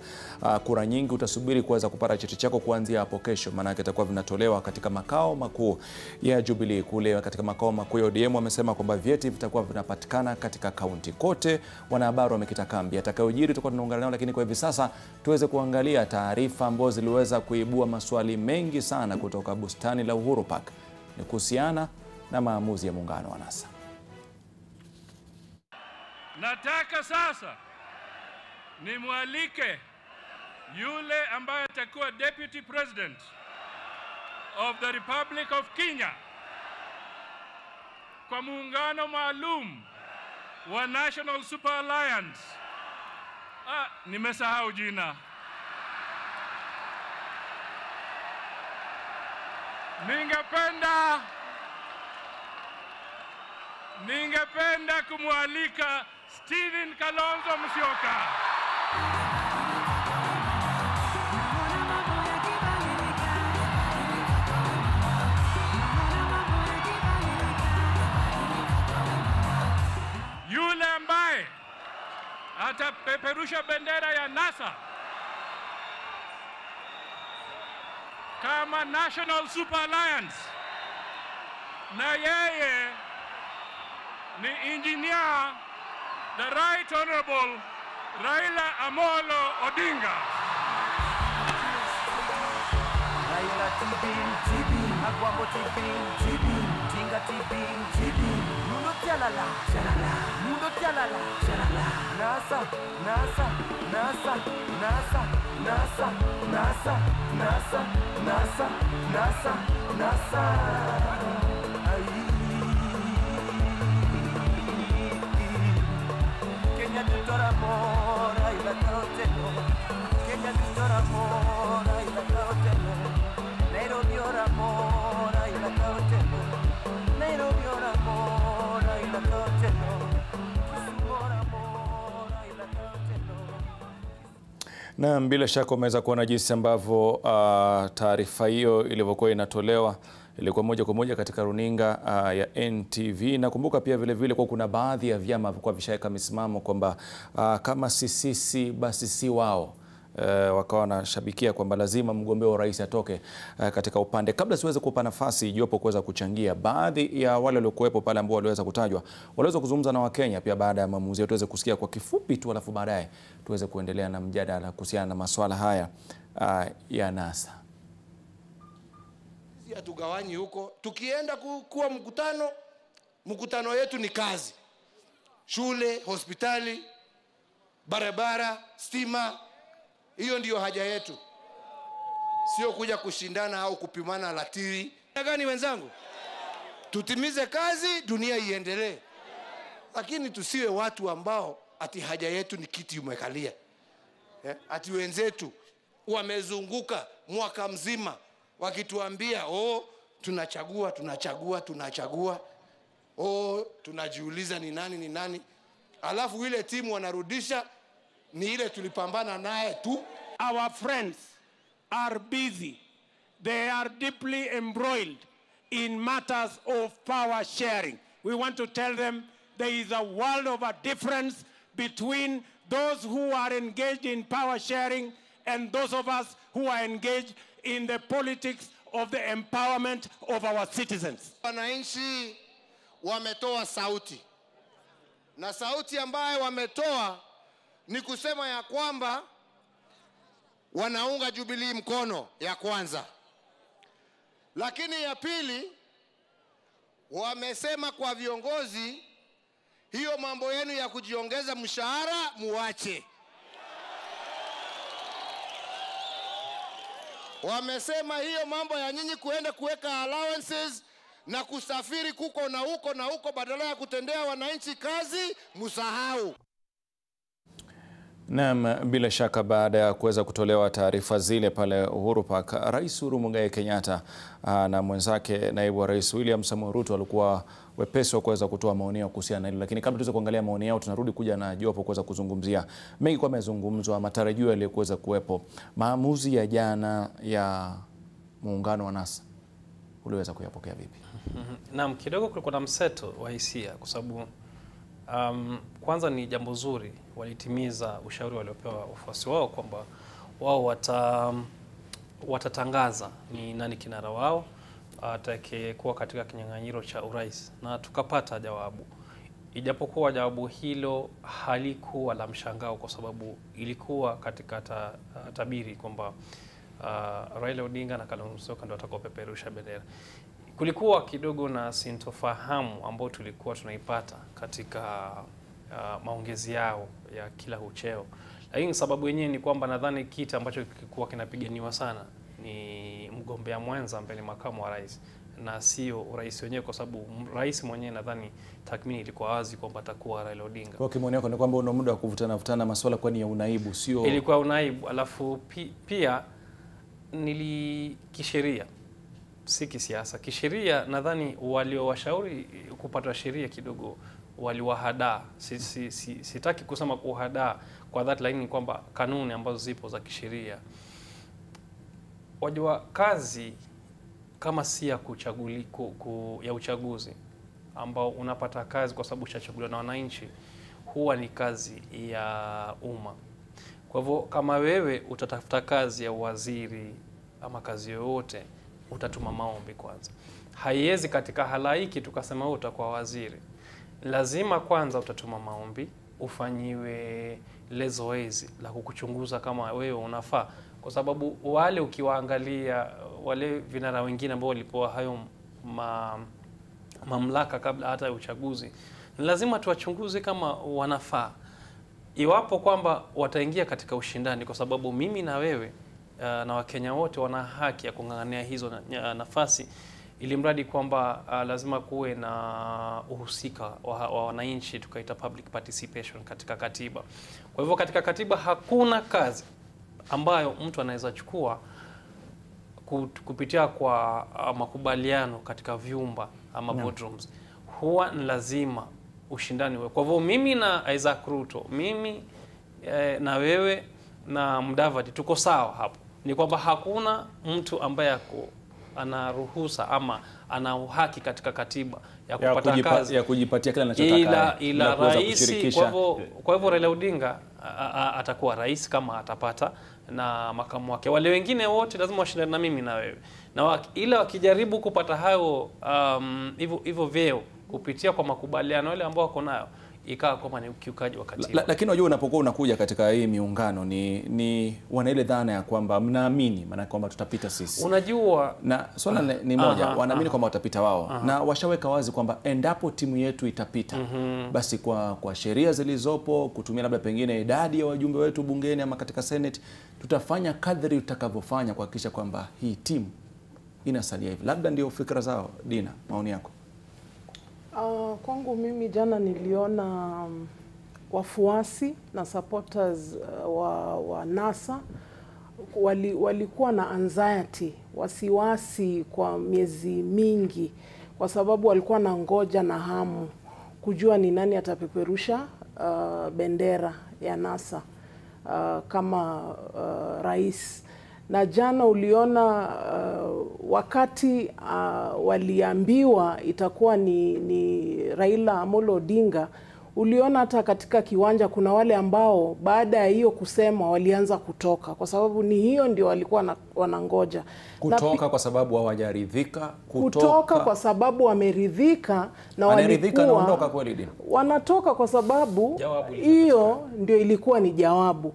kura nyingi, utasubiri kuweza kupata cheti chako kuanzia hapo kesho, manake itakuwa vinatolewa katika makao makuu ya Jubilee. Kule katika makao makuu ya ODM wamesema kwamba vyeti vitakuwa vinapatikana katika kaunti kote. Wanahabari wamekita kambi, atakayojiri tutakuwa tunaungana nao, lakini kwa hivi sasa tuweze kuangalia taarifa ambazo ziliweza kuibua maswali mengi sana kutoka bustani la Uhuru Park. Ni kuhusiana na maamuzi ya muungano wa NASA. Nataka sasa nimwalike yule ambaye atakuwa Deputy President of the Republic of Kenya kwa muungano maalum wa National Super Alliance. Nimesahau jina. Ningependa kumwalika Stephen Kalonzo Musyoka. Yule ambaye atapeperusha bendera ya NASA kama National Super Alliance, na yeye ni Engineer the Right Honorable Raila Amolo Odinga. Raila tibing, Agwambo tibing, Tinga tibing, Mundo tialala, Mundo tialala, NASA, NASA, NASA, NASA, NASA, NASA, NASA, NASA, NASA, NASA. Kenya tutora mora ila kaotelo, Kenya tutora mora ila kaotelo, Nairobi ora mora ila kaotelo, Nairobi ora mora ila kaotelo, Kisumu ora mora ila kaotelo. Na bila shaka umeweza kuona jinsi ambavyo taarifa hiyo ilivyokuwa inatolewa. Ilikuwa moja kwa moja katika runinga ya NTV. Nakumbuka pia vile vile kwa kuna baadhi ya vyama kwa vishaweka misimamo kwamba kama si sisi basi si wao. Wakawa wanashabikia kwamba lazima mgombea wa rais atoke katika upande. Kabla siweze kupa nafasi jopo kuweza kuchangia, baadhi ya wale waliokuwepo pale ambao waliweza kutajwa waliweza kuzungumza na Wakenya pia baada ya maamuzi. Tuweze kusikia kwa kifupi tu, alafu baadaye tuweze kuendelea na mjadala kuhusiana na masuala haya ya NASA. Hatugawanyi huko. Tukienda kuwa mkutano yetu ni kazi. Shule, hospitali, barabara, stima. Hiyo ndiyo haja yetu. Sio kuja kushindana au kupimana latiri. Gani wenzangu? Tutimize kazi, dunia iendelee. Lakini tusiwe watu ambao ati haja yetu ni kiti umekalia. Ati wenzetu wamezunguka mwaka mzima wakituambia tunachagua, tunajiuliza ni nani, alafu ile timu wanarudisha ni ile tulipambana naye tu. Our friends are busy. They are deeply embroiled in matters of power sharing. We want to tell them there is a world of a difference between those who are engaged in power sharing and those of us who are engaged in the politics of the empowerment of our citizens. Wananchi wametoa sauti. Na sauti ambayo wametoa ni kusema ya kwamba wanaunga Jubilee mkono, ya kwanza. Lakini ya pili, wamesema kwa viongozi, hiyo mambo yenu ya kujiongeza mshahara muache. Wamesema hiyo mambo ya nyinyi kuenda kuweka allowances na kusafiri kuko na huko badala ya kutendea wananchi kazi, musahau. Naam, bila shaka baada ya kuweza kutolewa taarifa zile pale Uhuru Park, Rais Uhuru Muigai Kenyatta na mwenzake Naibu wa Rais William Samoei Ruto walikuwa wepesi wa kuweza kutoa maoni yao kuhusiana na hilo. Lakini kabla tuweze kuangalia maoni yao, tunarudi kuja na jopo kuweza kuzungumzia mengi kwa mazungumzo, matarajio yaliyokuweza kuwepo. Maamuzi ya jana ya muungano wa NASA uliweza kuyapokea vipi? Naam, kidogo kulikuwa na mseto wa hisia kwa sababu kwanza ni jambo zuri walitimiza ushauri waliopewa wafuasi wao kwamba wao watatangaza ni nani kinara wao atakayekuwa katika kinyang'anyiro cha urais, na tukapata jawabu. Ijapokuwa jawabu hilo halikuwa la mshangao kwa sababu ilikuwa katika tabiri kwamba Raila Odinga na Kalonzo Musyoka ndio watakaopeperusha bendera. Kulikuwa kidogo na sintofahamu ambayo tulikuwa tunaipata katika maongezi yao ya kila ucheo. Lakini sababu yenyewe ni kwamba nadhani kiti ambacho kilikuwa kinapiganiwa sana ni mgombea mwenza mbele makamu wa rais, na sio rais wenyewe, kwa sababu rais mwenyewe nadhani tathmini ilikuwa wazi kwamba atakuwa Raila Odinga. Kwa kimoni yako ni kwamba una muda wa kuvutana masuala kwani ya unaibu, sio ilikuwa unaibu. Alafu pia kisheria, si kisiasa. Kisheria nadhani waliowashauri kupata sheria kidogo waliwahadaa. Sitaki kusema kuhadaa kwa that line, kwamba kanuni ambazo zipo za kisheria, wajua kazi kama si ya ya uchaguzi ambao unapata kazi kwa sababu uchachaguliwa na wananchi, huwa ni kazi ya umma. Kwa hivyo kama wewe utatafuta kazi ya waziri ama kazi yoyote, utatuma maombi kwanza. Haiwezi katika halaiki tukasema wewe utakuwa waziri. Lazima kwanza utatuma maombi, ufanyiwe ile zoezi la kukuchunguza kama wewe unafaa, kwa sababu wale ukiwaangalia wale vinara wengine ambao walipewa hayo mamlaka kabla hata ya uchaguzi, lazima tuwachunguze kama wanafaa, iwapo kwamba wataingia katika ushindani, kwa sababu mimi na wewe na Wakenya wote wana haki ya kung'ang'ania hizo nafasi, ili mradi kwamba lazima kuwe na uhusika wa wananchi, tukaita public participation katika katiba. Kwa hivyo katika katiba hakuna kazi ambayo mtu anaweza chukua kupitia kwa makubaliano katika vyumba ama boardrooms. Huwa ni lazima ushindani wewe. Kwa hivyo mimi na Isaac Ruto, mimi na wewe na Mudavadi tuko sawa hapo. Ni kwamba hakuna mtu ambaye ana ruhusa ama ana uhaki katika katiba ya kupata kazi ya kujipatia kile anachotaka ila rais. Kwa hivyo Raila Odinga atakuwa rais kama atapata na makamu wake. Wale wengine wote lazima washindane na mimi na wewe. Na ila wakijaribu kupata hayo hivyo vyeo kupitia kwa makubaliano wale ambao wako nayo, ikawa kama ni ukiukaji wa katiba. Lakini unajua unapokuwa unakuja katika hii miungano ni wana ile dhana ya kwamba mnaamini maana kwamba tutapita sisi. Unajua na swala ni moja, wanaamini kwamba watapita wao. Na washaweka wazi kwamba endapo timu yetu itapita, basi kwa sheria zilizopo, kutumia labda pengine idadi ya wajumbe wetu bungeni ama katika Senate, tutafanya kadri tutakavyofanya kuhakikisha kwamba hii timu inasalia hivi. Labda ndio fikra zao. Dina, maoni yako? Kwangu mimi jana niliona wafuasi na supporters wa NASA walikuwa na anxiety, wasiwasi kwa miezi mingi, kwa sababu walikuwa na ngoja na hamu kujua ni nani atapeperusha bendera ya NASA kama rais. Na jana uliona wakati waliambiwa itakuwa ni Raila Amolo Odinga, uliona hata katika kiwanja kuna wale ambao baada ya hiyo kusema walianza kutoka, kwa sababu ni hiyo ndio walikuwa wanangoja. Kutoka kwa sababu hawajaridhika, kutoka kwa sababu wameridhika, na walikuwa kweli wanatoka kwa sababu hiyo ndio ilikuwa ni jawabu.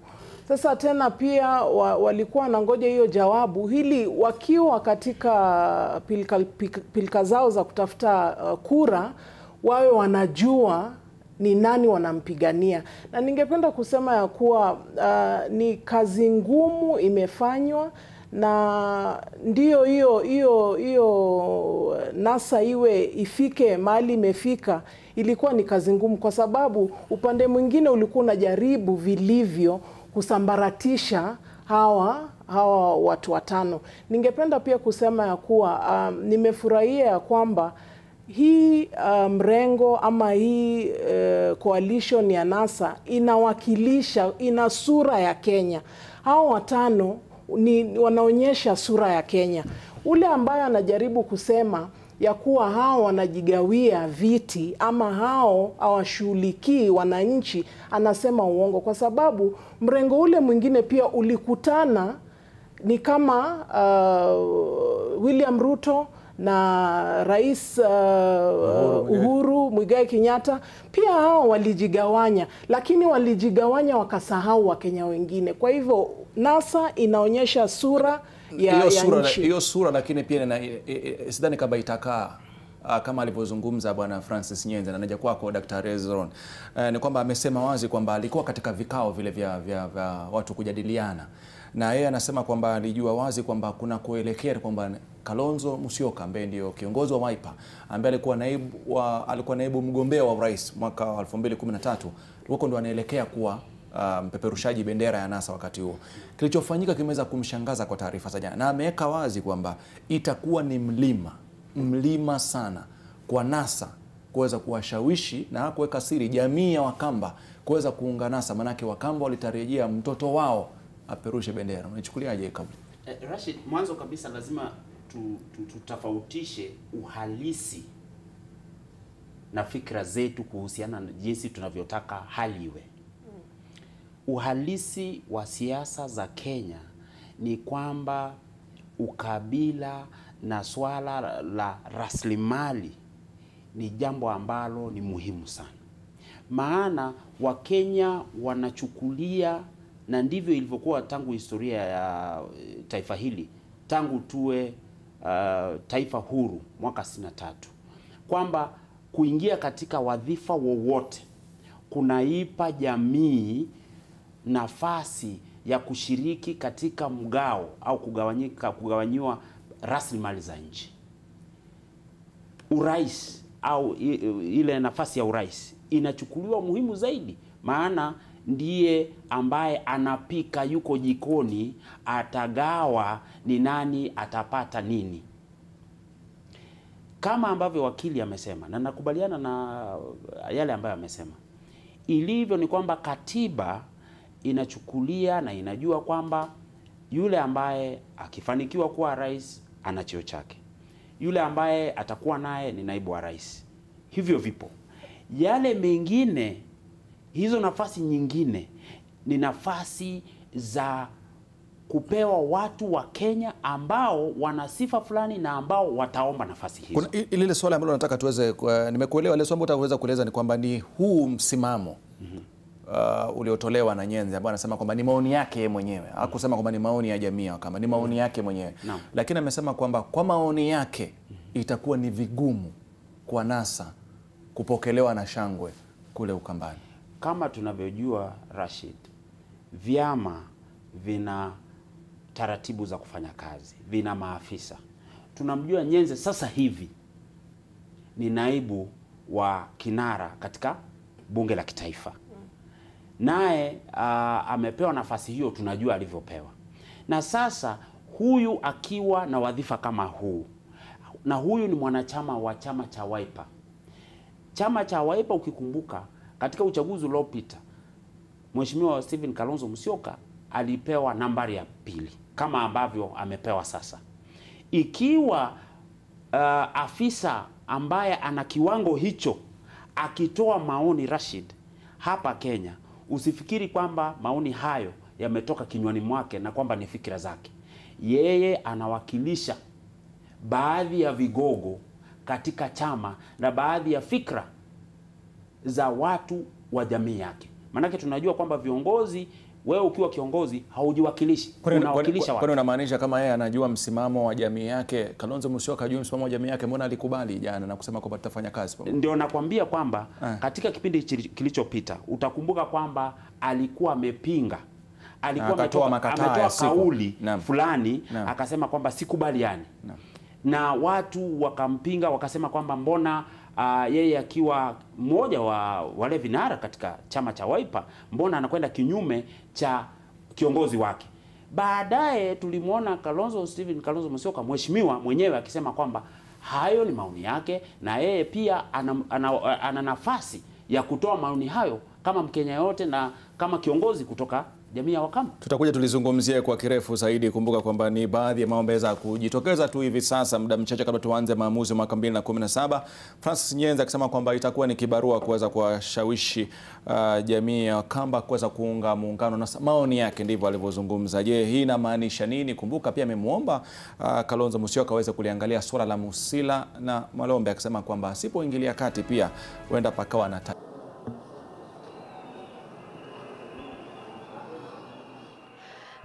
Sasa tena pia walikuwa na ngoja hiyo jawabu hili wakiwa katika pilka zao za kutafuta kura, wawe wanajua ni nani wanampigania. Na ningependa kusema ya kuwa ni kazi ngumu imefanywa, na ndio hiyo NASA ifike mahali imefika, ilikuwa ni kazi ngumu, kwa sababu upande mwingine ulikuwa unajaribu vilivyo kusambaratisha hawa watu watano. Ningependa pia kusema ya kuwa nimefurahia ya kwamba hii mrengo ama hii coalition ya NASA ina sura ya Kenya. Hawa watano wanaonyesha sura ya Kenya. Ule ambaye anajaribu kusema ya kuwa hao wanajigawia viti ama hao hawashughulikii wananchi, anasema uongo, kwa sababu mrengo ule mwingine pia ulikutana, ni kama William Ruto na Rais Uhuru Muigai Kenyatta, pia hao walijigawanya, lakini walijigawanya wakasahau Wakenya wengine. Kwa hivyo NASA inaonyesha sura ya nchi. Hiyo sura, lakini pia sidhani kama itakaa kama alivyozungumza bwana Francis Nyenze, na naja kwako Daktari Ezron. Ni kwamba amesema wazi kwamba alikuwa katika vikao vile vya watu kujadiliana, na yeye anasema kwamba alijua wazi kwamba kuna kuelekea kwamba Kalonzo Musyoka ambaye ndio kiongozi wa Wiper, ambaye alikuwa naibu mgombea wa urais mwaka wa 2013, huko ndo anaelekea kuwa mpeperushaji bendera ya NASA wakati huo. Kilichofanyika kimeweza kumshangaza kwa taarifa za jana, na ameweka wazi kwamba itakuwa ni mlima sana kwa NASA kuweza kuwashawishi na kuweka siri jamii ya Wakamba kuweza kuunga NASA, manake Wakamba walitarajia mtoto wao aperushe bendera. Unachukuliaje kabla? Rashid, mwanzo kabisa lazima tutofautishe uhalisi na fikra zetu kuhusiana na jinsi tunavyotaka hali iwe. Uhalisi wa siasa za Kenya ni kwamba ukabila na swala la rasilimali ni jambo ambalo ni muhimu sana. Maana Wakenya wanachukulia, na ndivyo ilivyokuwa tangu historia ya taifa hili, tangu tuwe taifa huru mwaka 63, kwamba kuingia katika wadhifa wowote kunaipa jamii nafasi ya kushiriki katika mgao au kugawanyiwa rasilimali za nchi. Urais au ile nafasi ya urais inachukuliwa muhimu zaidi, maana ndiye ambaye anapika, yuko jikoni, atagawa ni nani atapata nini. Kama ambavyo wakili amesema, na nakubaliana na yale ambayo amesema, ilivyo ni kwamba katiba inachukulia na inajua kwamba yule ambaye akifanikiwa kuwa rais ana cheo chake, yule ambaye atakuwa naye ni naibu wa rais. Hivyo vipo yale mengine, hizo nafasi nyingine ni nafasi za kupewa watu wa Kenya ambao wana sifa fulani na ambao wataomba nafasi hizo. Kuna ile swali ambalo nataka tuweze, nimekuelewa ile swali ambalo utaweza kueleza ni kwamba ni huu msimamo uliotolewa na Nyenze ambaye anasema kwamba ni maoni yake yeye mwenyewe. Hakusema kwamba ni maoni ya jamii kama ni maoni yake mwenyewe. Lakini amesema kwamba kwa maoni yake itakuwa ni vigumu kwa NASA kupokelewa na shangwe kule Ukambani. Kama tunavyojua Rashid, vyama vina taratibu za kufanya kazi, vina maafisa. Tunamjua Nyenze sasa hivi ni naibu wa kinara katika bunge la kitaifa. Naye amepewa nafasi hiyo, tunajua alivyopewa. Na sasa huyu akiwa na wadhifa kama huu, na huyu ni mwanachama wa chama cha Wiper. Chama cha Wiper, ukikumbuka, katika uchaguzi uliopita Mheshimiwa Stephen Kalonzo Musyoka alipewa nambari ya 2 kama ambavyo amepewa sasa. Ikiwa afisa ambaye ana kiwango hicho akitoa maoni, Rashid, hapa Kenya, usifikiri kwamba maoni hayo yametoka kinywani mwake na kwamba ni fikira zake. Yeye anawakilisha baadhi ya vigogo katika chama na baadhi ya fikra za watu wa jamii yake. Maanake tunajua kwamba viongozi, wewe ukiwa kiongozi haujiwakilishi, unawakilisha watu. Kwani unamaanisha kama yeye anajua msimamo wa jamii yake, Kalonzo Musyoka ajua msimamo wa jamii yake, mbona alikubali jana na kusema kwamba tutafanya kazi pamoja? Ndio nakwambia kwamba katika kipindi kilichopita utakumbuka kwamba alikuwa amepinga, alikuwa ametoa kauli fulani, akasema kwamba sikubaliani. Na watu wakampinga, wakasema kwamba mbona yeye akiwa mmoja wa wale vinara katika chama cha Wiper, mbona anakwenda kinyume cha kiongozi wake. Baadaye tulimwona Stephen Kalonzo Musyoka mheshimiwa mwenyewe akisema kwamba hayo ni maoni yake, na yeye pia ana nafasi ya kutoa maoni hayo kama Mkenya yote na kama kiongozi kutoka jamii ya Wakamba. Tutakuja tulizungumzie kwa kirefu zaidi. Kumbuka kwamba ni baadhi ya mambo yaweza kujitokeza tu hivi sasa, muda mchache kabla tuanze maamuzi mwaka 2017. Francis Nyenze akisema kwamba itakuwa ni kibarua kuweza kuwashawishi jamii ya Wakamba kuweza kuunga muungano, na maoni yake ndivyo alivyozungumza. Je, hii inamaanisha nini? Kumbuka pia amemuomba Kalonzo Musyoka aweze kuliangalia swala la Musila na Malombe, akisema kwamba asipoingilia kati pia huenda pakawa na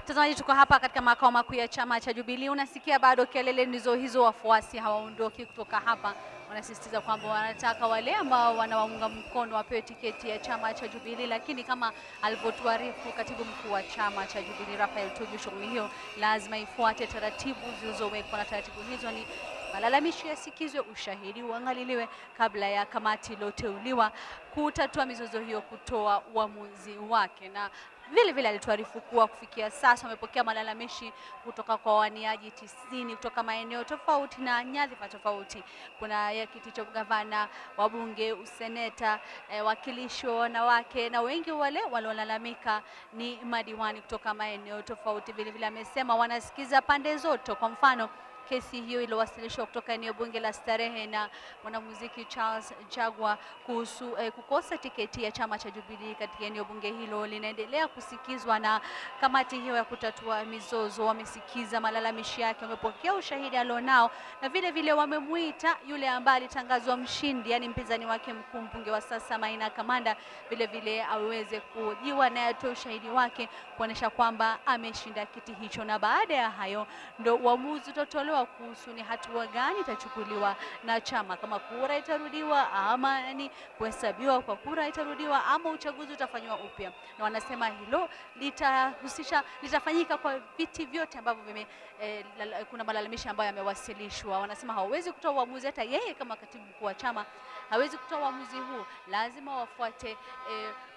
Mtazamaji Mtazamaji, tuko hapa katika makao makuu ya chama cha Jubilee. Unasikia bado kelele ndizo hizo, wafuasi hawaondoki kutoka hapa. Wanasisitiza kwamba wanataka wale ambao wanawaunga mkono wapewe tiketi ya chama cha Jubilee, lakini kama alivyotuarifu katibu mkuu wa chama cha Jubilee Raphael Tuju, shughuli hiyo lazima ifuate taratibu zilizowekwa, na taratibu hizo ni malalamishi yasikizwe, ushahidi uangaliliwe kabla ya kamati iliyoteuliwa kutatua mizozo hiyo kutoa uamuzi wake. Na vile vile alituarifu kuwa kufikia sasa wamepokea malalamishi kutoka kwa waniaji 90 kutoka maeneo tofauti na nyadhifa tofauti. Kuna ya kiti cha gavana, wabunge, useneta, wakilishi wa wanawake, na wengi wale waliolalamika ni madiwani kutoka maeneo tofauti. Vile vile amesema wanasikiza pande zote. Kwa mfano, kesi hiyo iliyowasilishwa kutoka eneo bunge la Starehe na mwanamuziki Charles Jagwa kuhusu kukosa tiketi ya chama cha Jubilee katika eneo bunge hilo linaendelea kusikizwa na kamati hiyo ya kutatua mizozo. Wamesikiza malalamishi yake, wamepokea ushahidi alionao, na vile vile wamemuita yule ambaye alitangazwa mshindi, yani mpinzani wake mkuu, mbunge wa sasa Maina Kamanda, vile vile aweze kujiwa na atoe ushahidi wake kuonesha kwamba ameshinda kiti hicho. Na baada ya hayo ndo uamuzi utatolewa kuhusu ni hatua gani itachukuliwa na chama, kama kura itarudiwa ama kuhesabiwa kwa kura itarudiwa ama uchaguzi utafanywa upya. Na wanasema hilo litafanyika kwa viti vyote ambavyo kuna malalamishi ambayo yamewasilishwa. Wanasema hawezi kutoa uamuzi, hata yeye kama katibu mkuu wa chama hawezi kutoa uamuzi huu, lazima wafuate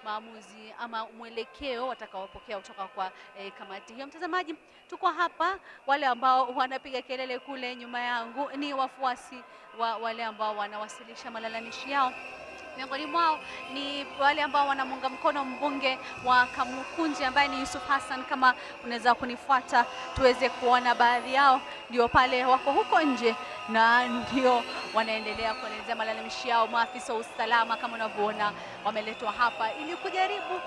maamuzi ama mwelekeo watakaopokea kutoka kwa kamati hiyo. Mtazamaji, tuko hapa, wale ambao wanapiga kelele kule nyuma yangu ni wafuasi wa wale ambao wanawasilisha malalamishi yao. Miongoni mwao ni wale ambao wanamunga mkono mbunge wa Kamukunji ambaye ni Yusuf Hassan. Kama unaweza kunifuata tuweze kuona baadhi yao, ndio pale wako huko nje na ndio wanaendelea kuelezea malalamishi yao. Maafisa wa usalama kama unavyoona wameletwa hapa ili kujaribu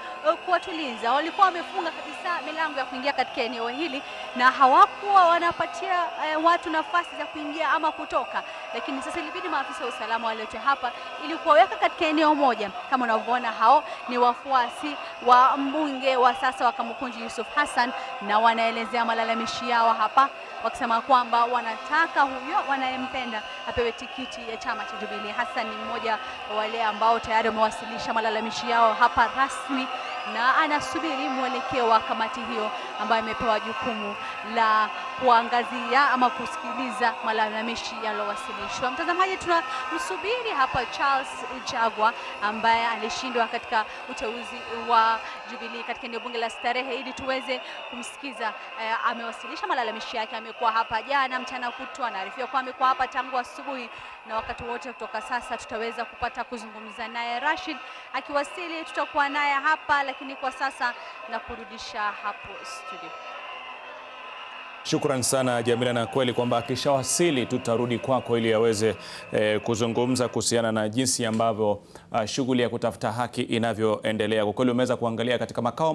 kuwatuliza. Walikuwa wamefunga kabisa milango ya kuingia katika eneo hili na hawakuwa wanapatia watu nafasi za kuingia ama kutoka, lakini sasa ilibidi maafisa wa usalama waletwe hapa ili kuwaweka katika eneo moja. Kama unavyoona hao ni wafuasi wa mbunge wa sasa wa Kamukunji Yusuf Hassan, na wanaelezea malalamishi yao hapa wakisema kwamba wanataka huyo wanayempenda apewe tikiti ya chama cha Jubilee. Hassan ni mmoja wa wale ambao tayari wamewasilisha malalamishi yao hapa rasmi na anasubiri mwelekeo wa kamati hiyo ambayo imepewa jukumu la kuangazia ama kusikiliza malalamishi yaliyowasilishwa. Mtazamaji, tunamsubiri hapa Charles Jagwa ambaye alishindwa katika uteuzi wa Jubilee katika eneo bunge la Starehe ili tuweze kumsikiza. Amewasilisha malalamishi yake, amekuwa hapa jana mchana kutwa, anaarifiwa kwa amekuwa hapa tangu asubuhi, na wakati wote kutoka sasa tutaweza kupata kuzungumza naye. Rashid akiwasili tutakuwa naye hapa, lakini kwa sasa na kurudisha hapo studio. Shukran sana Jamila, na kweli kwamba akishawasili tutarudi kwako ili aweze kuzungumza kuhusiana na jinsi ambavyo shughuli ya kutafuta haki inavyoendelea. Kwa kweli umeweza kuangalia katika makao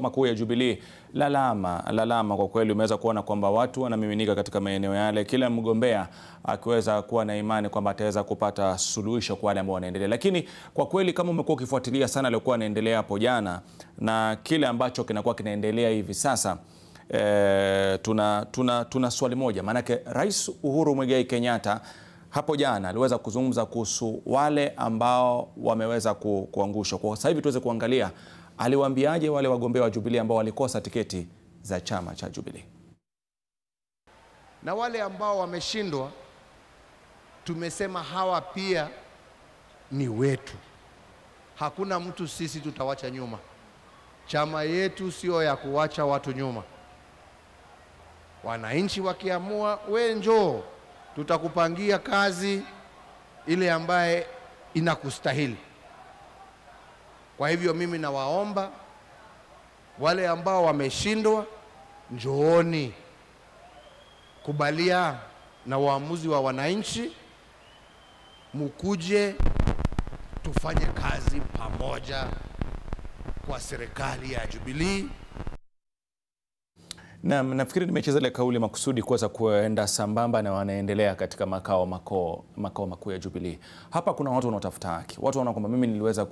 makuu ya Jubilee, lalama kwa kweli umeweza kuona kwamba watu wanamiminika katika maeneo yale, kila mgombea akiweza kuwa na imani kwamba ataweza kupata suluhisho kwa wale ambao wanaendelea. Lakini kwa kweli kama umekuwa ukifuatilia sana alikuwa anaendelea hapo jana na kile ambacho kinakuwa kinaendelea hivi sasa, tuna swali moja. Maanake Rais Uhuru Muigai Kenyatta hapo jana aliweza kuzungumza kuhusu wale ambao wameweza kuangushwa. Kwa sasa hivi tuweze kuangalia aliwaambiaje wale wagombea wa Jubilee ambao walikosa tiketi za chama cha Jubilee. Na wale ambao wameshindwa, tumesema hawa pia ni wetu. Hakuna mtu sisi tutawacha nyuma. Chama yetu sio ya kuwacha watu nyuma. Wananchi wakiamua, we njoo, tutakupangia kazi ile ambaye inakustahili. Kwa hivyo mimi nawaomba wale ambao wameshindwa, njooni, kubalia na uamuzi wa wananchi, mukuje tufanye kazi pamoja kwa serikali ya Jubilee. Na nafikiri nimecheza ile kauli makusudi kuweza kuenda sambamba na wanaendelea katika makao makuu ya Jubilee. Hapa kuna watu wanaotafuta haki. Watu wanaona kwamba mimi niliweza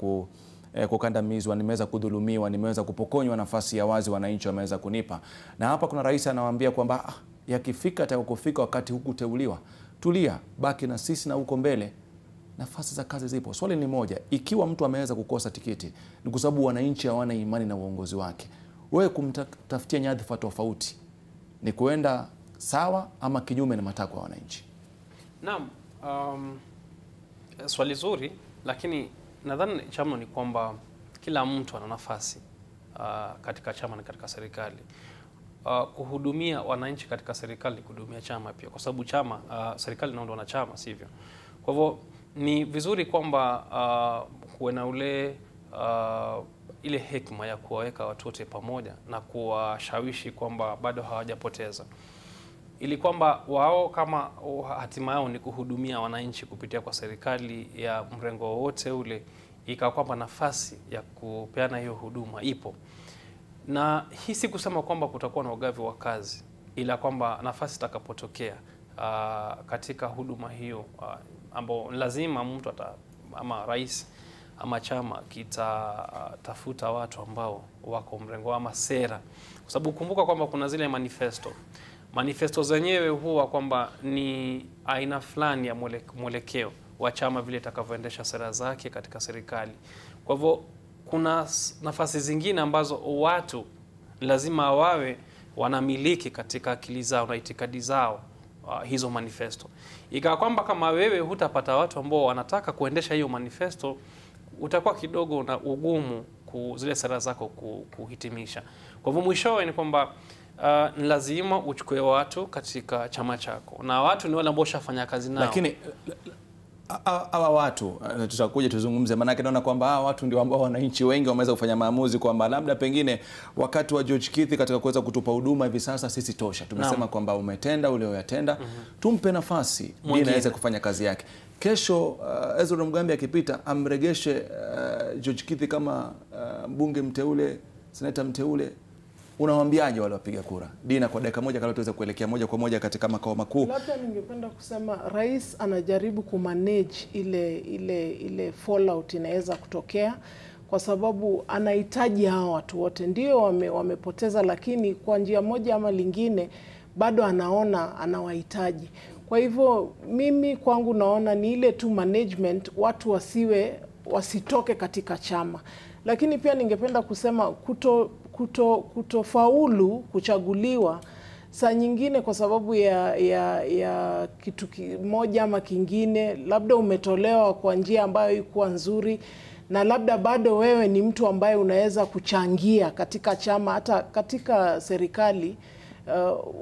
kukandamizwa, nimeweza kudhulumiwa, nimeweza kupokonywa nafasi ya wazi wananchi wameweza kunipa. Na hapa kuna rais anawaambia kwamba yakifika atakapofika wakati hukuteuliwa, tulia, baki na sisi na huko mbele nafasi za kazi zipo. Swali ni moja, ikiwa mtu ameweza kukosa tiketi ni kwa sababu wananchi hawana imani na uongozi wake, wewe kumtafutia nyadhifa tofauti ni kuenda sawa ama kinyume na matakwa ya wananchi? Naam, swali zuri, lakini nadhani chama ni kwamba kila mtu ana nafasi katika chama na katika serikali. Kuhudumia wananchi katika serikali, kuhudumia chama pia, kwa sababu chama serikali inaundwa na chama, sivyo? Kwa hivyo ni vizuri kwamba kuwe na ile hekima ya kuwaweka watu wote pamoja na kuwashawishi kwamba bado hawajapoteza, ili kwamba wao kama hatima yao ni kuhudumia wananchi kupitia kwa serikali ya mrengo wowote ule, ikawa kwamba nafasi ya kupeana hiyo huduma ipo. Na hii si kusema kwamba kutakuwa na ugavi wa kazi, ila kwamba nafasi itakapotokea katika huduma hiyo ambao lazima mtu ama rais ama chama kitatafuta watu ambao wako mrengo ama sera, kwa sababu kumbuka kwamba kuna zile manifesto zenyewe huwa kwamba ni aina fulani ya mwelekeo wa chama vile itakavyoendesha sera zake katika serikali. Kwa hivyo kuna nafasi zingine ambazo watu lazima wawe wanamiliki katika akili zao na itikadi zao hizo manifesto. Ikawa kwamba kama wewe hutapata watu ambao wanataka kuendesha hiyo manifesto, utakuwa kidogo na ugumu zile sera zako kuhitimisha. Kwa hivyo mwishowe ni kwamba ni lazima uchukue watu katika chama chako, na watu ni wale ambao washafanya kazi nao. Lakini hawa watu tutakuja tuzungumze, maana naona kwamba hawa watu ndio ambao wananchi wengi wameweza kufanya maamuzi kwamba labda pengine wakati wa George Kithi katika kuweza kutupa huduma hivi sasa sisi tosha. Tumesema kwamba umetenda ule uyatenda, tumpe nafasi mwingine aweze kufanya kazi yake. Kesho Ezra Mugambi akipita amregeshe George Kithi kama mbunge mteule, seneta mteule. Unawaambiaje wale wapiga kura? Dina, kwa dakika moja kabla tuweze kuelekea moja kwa moja katika makao makuu. Labda ningependa kusema rais anajaribu kumanage ile fallout inaweza kutokea, kwa sababu anahitaji hao watu wote. Ndio wamepoteza, lakini kwa njia moja ama lingine bado anaona anawahitaji. Kwa hivyo mimi kwangu naona ni ile tu management, watu wasitoke katika chama. Lakini pia ningependa kusema kutofaulu kuchaguliwa saa nyingine kwa sababu ya kitu moja ama kingine, labda umetolewa kwa njia ambayo ilikuwa nzuri, na labda bado wewe ni mtu ambaye unaweza kuchangia katika chama, hata katika serikali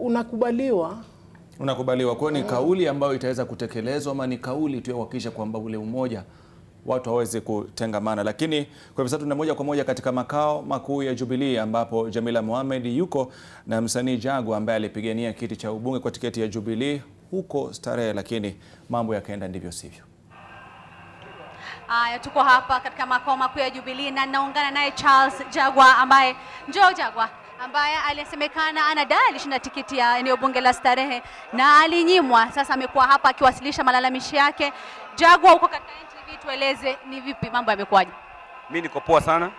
unakubaliwa. Kwa ni kauli ambayo itaweza kutekelezwa ama ni kauli tu ya kuhakikisha kwamba ule umoja watu hawezi kutengamana? Lakini kwa hivi sasa tuna moja kwa moja katika makao makuu ya Jubilee ambapo Jamila Mohamed yuko na msanii Jagwa ambaye alipigania kiti cha ubunge kwa tiketi ya Jubilee huko Starehe, lakini mambo yakaenda ndivyo sivyo. Tuko hapa katika makao makuu ya Jubilee na naungana naye Charles Jagwa ambaye ambaye alisemekana anadai alishinda tiketi ya eneo bunge la Starehe na alinyimwa. Sasa amekuwa hapa akiwasilisha malalamishi yake. Jagwa, uko katika NTV, tueleze ni vipi mambo yamekuwaje? Mimi niko poa sana.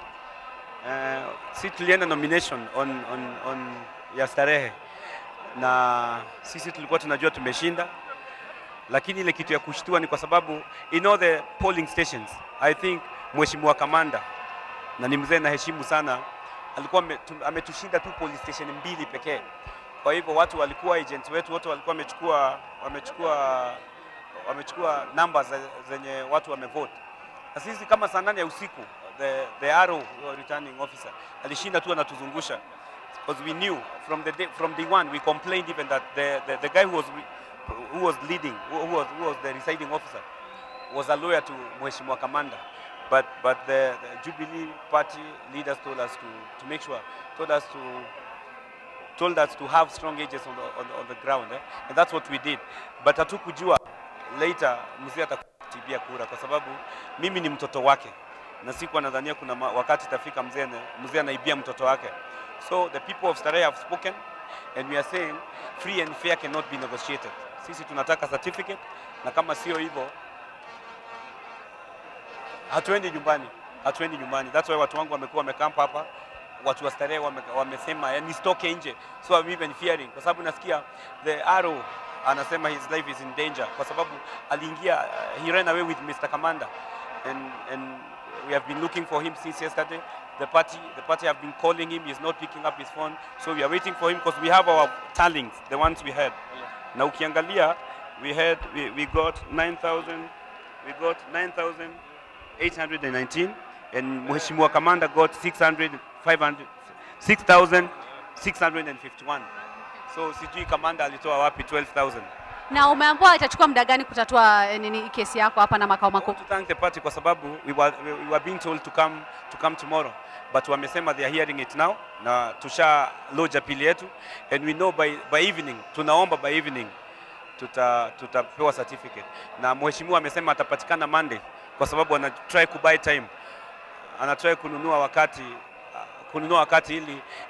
Si tulienda nomination on ya Starehe na sisi tulikuwa tunajua tumeshinda, lakini ile kitu ya kushtua ni kwa sababu in all the polling stations I think mheshimiwa kamanda, na ni mzee na heshimu sana, alikuwa ametushinda tu police station 2 pekee. Kwa hivyo watu walikuwa agents wetu wote walikuwa wamechukua numbers zenye watu wamevote. Na sisi kama saa 8 ya usiku the RO returning officer alishinda tu anatuzungusha, because we knew from day one we complained even that the guy who was leading, who was the residing officer, was a lawyer to mheshimiwa kamanda. But the Jubilee party leaders told us to make sure, told us to have strong agents on the ground, and that's what we did. But hatukujua later mzee atakutibia kura, kwa sababu mimi ni mtoto wake na sikuwa nadhania kuna wakati itafika mzee anaibia mtoto wake. So the people of Starehe have spoken and we are saying free and fair cannot be negotiated. Sisi tunataka certificate, na kama sio hivyo hatuendi nyumbani. hatuendi nyumbani. That's why watu wangu wamekuwa wamekamp hapa, watu wa Starehe wamesema nisitoke nje, so I'm even fearing, kwa sababu nasikia the arrow anasema his life is in danger, kwa sababu aliingia, he ran away with Mr. Kamanda, and we have been looking for him since yesterday. The party have been calling him, he's not picking up his phone, so we are waiting for him because we have our tallings, the ones we had. Na ukiangalia, we got 9,819, and Mheshimiwa Kamanda got 6,651. So sijui Kamanda alitoa wapi 12,000. Na umeambiwa itachukua muda gani kutatua nini kesi yako hapa na makao makuu? To thank the party kwa sababu we were being told to come tomorrow, but wamesema they are hearing it now, na tusha lodge appeal yetu, and we know by evening, tunaomba by evening tutapewa certificate, na mheshimiwa amesema atapatikana Monday kwa sababu ana try to buy time, ana try kununua wakati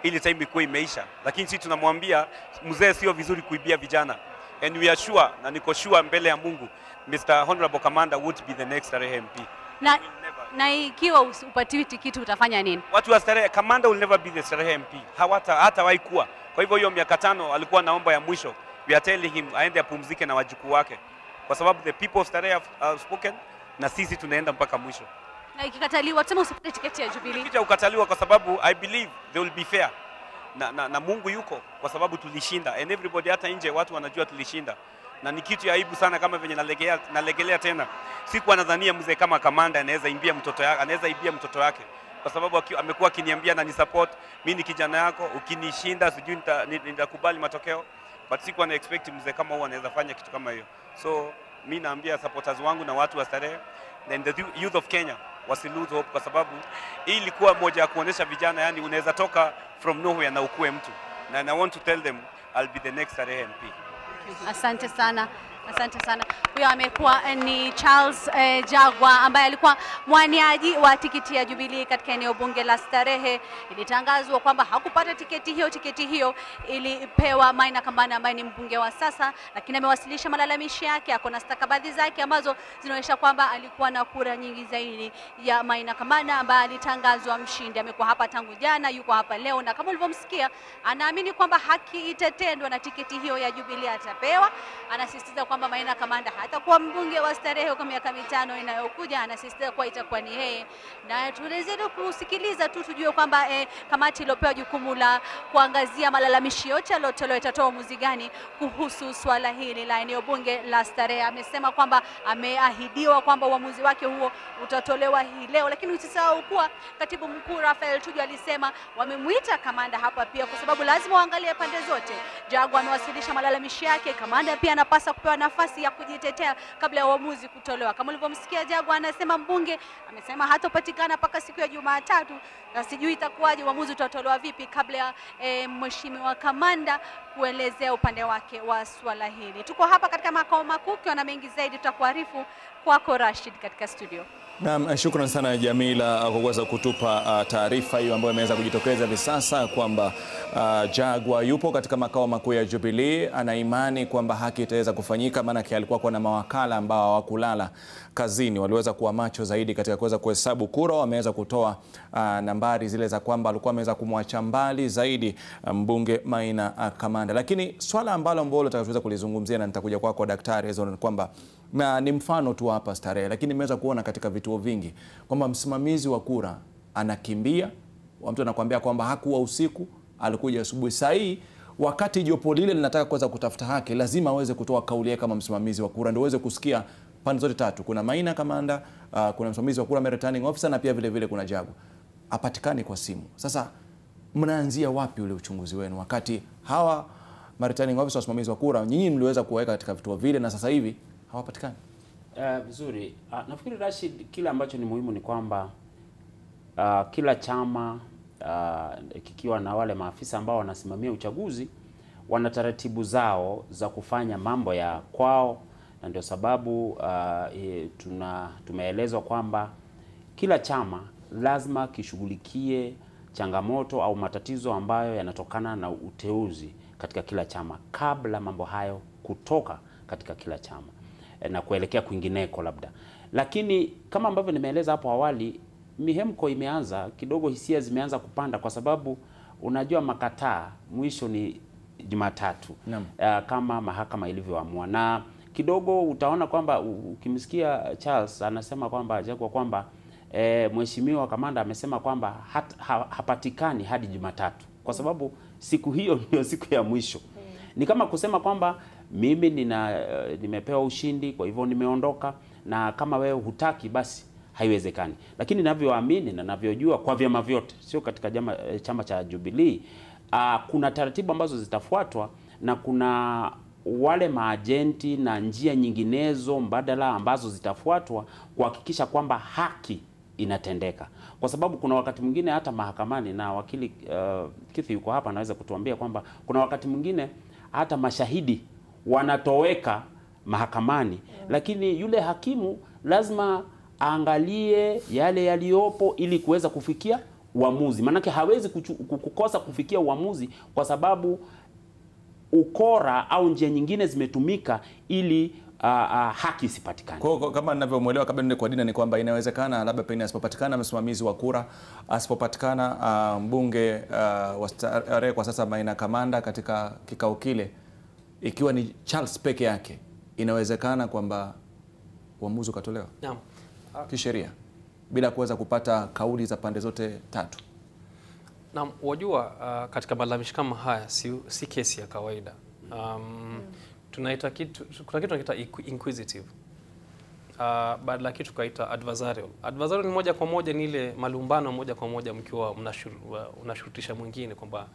ili time ikuwe imeisha, lakini sisi tunamwambia mzee, sio vizuri kuibia vijana, and we are sure, na niko sure mbele ya Mungu, Mr. Honorable Commander would be the next Starehe MP. Na ikiwa upatiwi tikiti utafanya nini? Watu wa Starehe, Commander will never be the Starehe MP. Hatawahi kuwa. Kwa hivyo hiyo miaka 5 alikuwa naomba ya mwisho, we are telling him aende apumzike na wajukuu wake, kwa sababu the people of Starehe have spoken, na sisi tunaenda mpaka mwisho. Na ikikataliwa tuseme usipate tiketi ya Jubilee? Ikija ukataliwa, kwa sababu I believe they will be fair. Na Mungu yuko, kwa sababu tulishinda, and everybody hata nje watu wanajua tulishinda, na ni kitu ya aibu sana kama venye nalegelea tena. Siku anadhania mzee kama Kamanda anaweza ibia mtoto wake, kwa sababu amekuwa akiniambia na ni support mimi, ni kijana yako, ukinishinda sijui nitakubali matokeo, but siku ana expect mzee kama huyu anaweza fanya kitu kama hiyo. So mimi naambia supporters wangu na watu wa Starehe and the youth of Kenya wasi lose hope, kwa sababu hii ilikuwa moja ya kuonesha vijana, yani unaweza toka from nowhere na ukue mtu, and I want to tell them I'll be the next Starehe MP. Asante sana. Asante sana. Huyo amekuwa ni Charles Jagwa ambaye alikuwa mwaniaji wa tiketi ya Jubilee katika eneo bunge la Starehe. Ilitangazwa kwamba hakupata tiketi hiyo ilipewa Maina Kamanda ambaye ni mbunge wa sasa, lakini amewasilisha malalamishi yake, ako na stakabadhi zake ambazo zinaonyesha kwamba alikuwa na kura nyingi zaidi ya Maina Kamanda ambaye alitangazwa mshindi. Amekuwa hapa tangu jana, yuko hapa leo, na kama ulivyomsikia anaamini kwamba haki itatendwa na tiketi hiyo ya Jubilee atapewa. Anasisitiza kwamba Maina Kamanda hatakuwa mbunge wa Starehe kwa miaka 5 inayokuja. Anasisitiza kuwa itakuwa ni yeye, na tunazidi kusikiliza tu tujue kwamba kamati iliyopewa jukumu la kuangazia malalamishi yote yaliyotolewa itatoa uamuzi gani kuhusu swala hili la eneo bunge la Starehe. Amesema kwamba ameahidiwa kwamba uamuzi wake huo utatolewa hii leo, lakini usisahau kuwa katibu mkuu Raphael Tuju alisema wamemuita Kamanda hapa pia kwa sababu lazima waangalie pande zote. Jagwa amewasilisha malalamishi yake, Kamanda pia anapaswa kupewa nafasi ya kujitetea kabla ya uamuzi kutolewa. Kama ulivyomsikia Jagwa anasema mbunge amesema hatopatikana mpaka siku ya Jumatatu, na sijui itakuwaje, uamuzi utatolewa vipi kabla ya mheshimiwa Kamanda kuelezea upande wake wa swala hili. Tuko hapa katika makao makuu, kwa na mengi zaidi tutakuarifu kwako Rashid katika studio. Naam, shukrani sana Jamila kwa kuweza kutupa taarifa hiyo ambayo imeweza kujitokeza hivi sasa kwamba Jagwa yupo katika makao makuu ya Jubilee. Ana imani kwamba haki itaweza kufanyika, maana alikuwa kwa na mawakala ambao hawakulala kazini, waliweza kuwa macho zaidi katika kuweza kuhesabu kura. Wameweza kutoa nambari zile za kwamba alikuwa ameweza kumwacha mbali zaidi mbunge Maina Kamanda. Lakini swala ambalo tutakaweza kulizungumzia, na nitakuja kwako Daktari Hezron, ni kwamba na ni mfano tu hapa Starehe, lakini nimeweza kuona katika vituo vingi kwamba msimamizi wa kura anakimbia. Mtu anakuambia kwamba hakuwa usiku, alikuja asubuhi. Sahi wakati jopo lile linataka kuweza kutafuta haki, lazima aweze kutoa kauli yake kama msimamizi wa kura, ndio uweze kusikia pande zote tatu. Kuna Maina Kamanda, kuna msimamizi wa kura returning officer, na pia vile kuna Jagwa. Apatikane kwa simu. Sasa mnaanzia wapi ule uchunguzi wenu wakati hawa returning officer, wasimamizi wa kura, nyinyi mliweza kuweka katika vituo vile na sasa hivi hawapatikani? Vizuri. Nafikiri Rashid, kile ambacho ni muhimu ni kwamba kila chama kikiwa na wale maafisa ambao wanasimamia uchaguzi wana taratibu zao za kufanya mambo ya kwao, na ndio sababu tumeelezwa kwamba kila chama lazima kishughulikie changamoto au matatizo ambayo yanatokana na uteuzi katika kila chama kabla mambo hayo kutoka katika kila chama na kuelekea kwingineko labda. Lakini kama ambavyo nimeeleza hapo awali, mihemko imeanza kidogo, hisia zimeanza kupanda, kwa sababu unajua makataa mwisho ni Jumatatu kama mahakama ilivyoamua, na kidogo utaona kwamba ukimsikia Charles anasema kwamba mheshimiwa kamanda amesema kwamba hapatikani hadi Jumatatu, kwa sababu siku hiyo ndio siku ya mwisho. Ni kama kusema kwamba mimi nimepewa ushindi, kwa hivyo nimeondoka, na kama wewe hutaki basi haiwezekani. Lakini ninavyoamini na ninavyojua kwa vyama vyote, sio katika chama cha Jubilee, kuna taratibu ambazo zitafuatwa, na kuna wale maajenti na njia nyinginezo mbadala ambazo zitafuatwa kuhakikisha kwamba haki inatendeka. Kwa sababu kuna wakati mwingine hata mahakamani, na wakili Kithi yuko hapa anaweza kutuambia kwamba kuna wakati mwingine hata mashahidi wanatoweka mahakamani, lakini yule hakimu lazima aangalie yale yaliyopo ili kuweza kufikia uamuzi. Maanake hawezi kukosa kufikia uamuzi kwa sababu ukora au njia nyingine zimetumika ili haki isipatikane. Kwa kama ninavyomuelewa, kabla nende kwa Dina, ni kwamba inawezekana labda pengine asipopatikana msimamizi wa kura, asipopatikana mbunge wa Starehe kwa sasa Maina Kamanda katika kikao kile, ikiwa ni Charles peke yake, inawezekana kwamba uamuzi ukatolewa kisheria bila kuweza kupata kauli za pande zote tatu. Na wajua, katika malalamishi kama haya si kesi ya kawaida. Kuna kitu tunaita inquisitive, badala kitu kaita adversarial. Adversarial ni moja kwa moja, ni ile malumbano moja kwa moja, mkiwa unashurutisha mwingine kwamba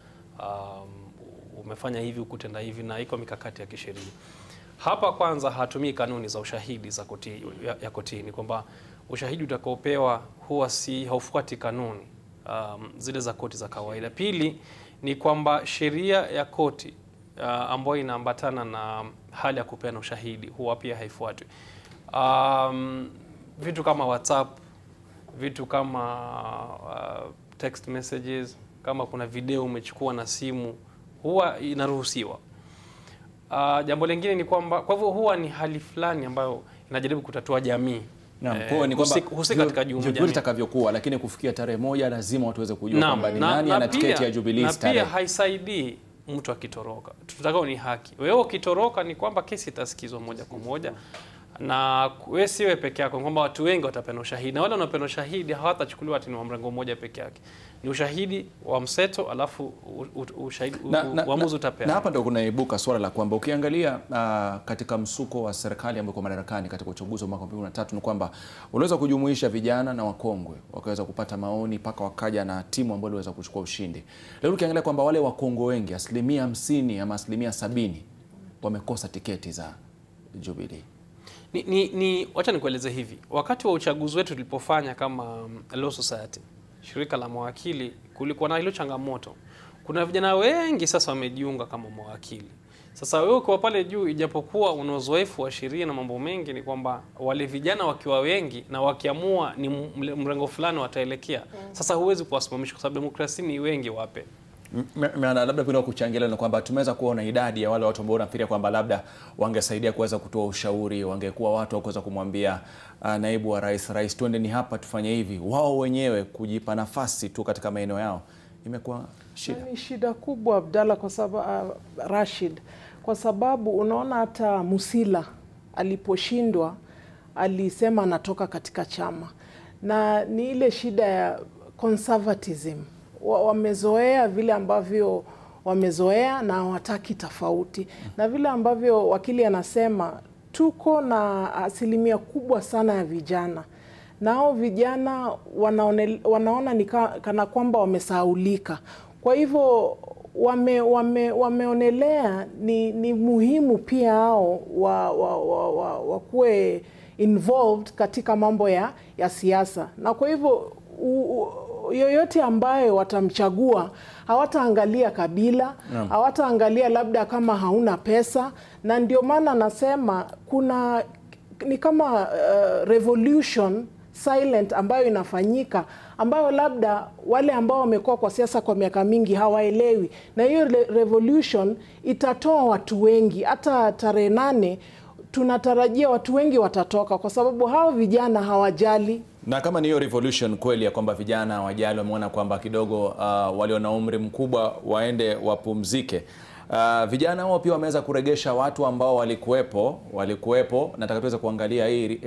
umefanya hivi, ukutenda hivi, na iko mikakati ya kisheria. Hapa kwanza hatumii kanuni za ushahidi za kotini, kwamba ushahidi utakaopewa huwa haufuati kanuni zile za koti za kawaida. Pili ni kwamba sheria ya koti ambayo inaambatana na hali ya kupeana ushahidi huwa pia haifuatwi. Vitu kama WhatsApp, vitu kama text messages, kama kuna video umechukua na simu, huwa inaruhusiwa. Jambo lingine ni kwamba, kwa hivyo huwa ni hali fulani ambayo inajaribu kutatua jamii. Kwa ni kwamba husika katika jamii itakavyokuwa, lakini kufikia tarehe moja lazima watu waweze kujua kwamba ni nani ana tiketi ya Jubilee Starehe. Na pia haisaidii mtu akitoroka. Tutakao ni haki. Wewe ukitoroka ni kwamba kesi itasikizwa moja kwa moja, na wewe siwe peke yako, kwamba watu wengi watapenda ushahidi, na wale wanaopenda ushahidi hawatachukuliwa ati ni wa mrengo mmoja peke yake. Ni ushahidi wa mseto, alafu ushahidi uamuzi utapewa. Na hapa ndio kunaibuka swala la kwamba ukiangalia katika msuko wa serikali ambayo iko madarakani katika uchaguzi wa mwaka 2023 ni kwamba unaweza kujumuisha vijana na wakongwe wakaweza kupata maoni mpaka wakaja na timu ambayo iliweza kuchukua ushindi. Leo ukiangalia kwamba wale wakongwe wengi 50% ama 70% wamekosa tiketi za Jubilee. Wacha nikueleze hivi. Wakati wa uchaguzi wetu tulipofanya kama Law Society, shirika la mawakili, kulikuwa na hilo changamoto. Kuna vijana wengi sasa wamejiunga kama mawakili. Sasa wewe kwa pale juu, ijapokuwa una uzoefu wa sheria na mambo mengi, ni kwamba wale vijana wakiwa wengi na wakiamua ni mrengo fulani wataelekea. Sasa huwezi kuwasimamisha kwa sababu demokrasia ni wengi wape. Labda kuna kuchangia na kwamba tumeweza kuona idadi ya wale watu ambao wanafikiria kwamba labda wangesaidia kuweza kutoa ushauri, wangekuwa watu wa kuweza kumwambia naibu wa rais, twende ni hapa tufanye hivi. Wao wenyewe kujipa nafasi tu katika maeneo yao imekuwa shida. Ni shida kubwa Abdalla, kwa sababu Rashid, kwa sababu unaona hata Musila aliposhindwa alisema anatoka katika chama, na ni ile shida ya conservatism. Wamezoea vile ambavyo wamezoea na hawataki tofauti. Na vile ambavyo wakili anasema, tuko na asilimia kubwa sana ya vijana, nao vijana wanaona ni kana kwamba wamesahaulika. Kwa hivyo wameonelea ni muhimu pia hao wakuwe involved katika mambo ya siasa, na kwa hivyo yoyote ambayo watamchagua hawataangalia kabila, hawataangalia labda kama hauna pesa. Na ndio maana nasema kuna ni kama revolution silent ambayo inafanyika, ambayo labda wale ambao wamekuwa kwa siasa kwa miaka mingi hawaelewi, na hiyo revolution itatoa watu wengi. Hata tarehe 8 tunatarajia watu wengi watatoka kwa sababu hao vijana hawajali. Na kama ni hiyo revolution kweli ya kwamba vijana hawajali, wameona kwamba kidogo walio na umri mkubwa waende wapumzike. Vijana wao pia wameweza kuregesha watu ambao walikuwepo. Nataka tuweze kuangalia hii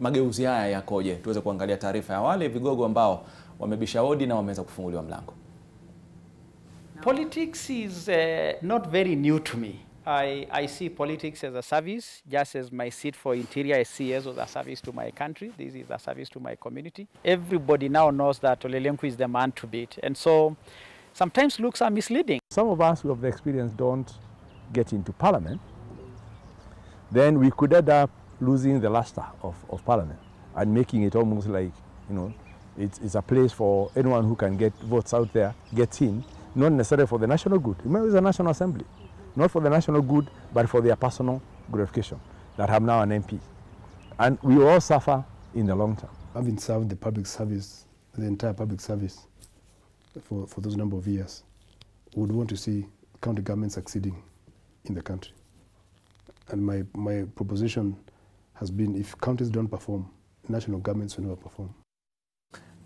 mageuzi haya yakoje. Tuweze kuangalia taarifa ya wale vigogo ambao wamebisha hodi na wameweza kufunguliwa mlango. Politics is not very new to me. I see politics as a service, just as my seat for Interior SCS was a service to my country. This is a service to my community. Everybody now knows that Ole Lenku is the man to beat. And so sometimes looks are misleading. Some of us who have the experience don't get into parliament. Then we could end up losing the luster of parliament and making it almost like, it's a place for anyone who can get votes out there, gets in, not necessarily for the national good. Remember, it's a national assembly. Not for the national good, but for their personal gratification that have now an MP. And we will all suffer in the long term. Having served the public service, the entire public service, for those number of years, we would want to see county government succeeding in the country. And my proposition has been, if counties don't perform, national governments will never perform.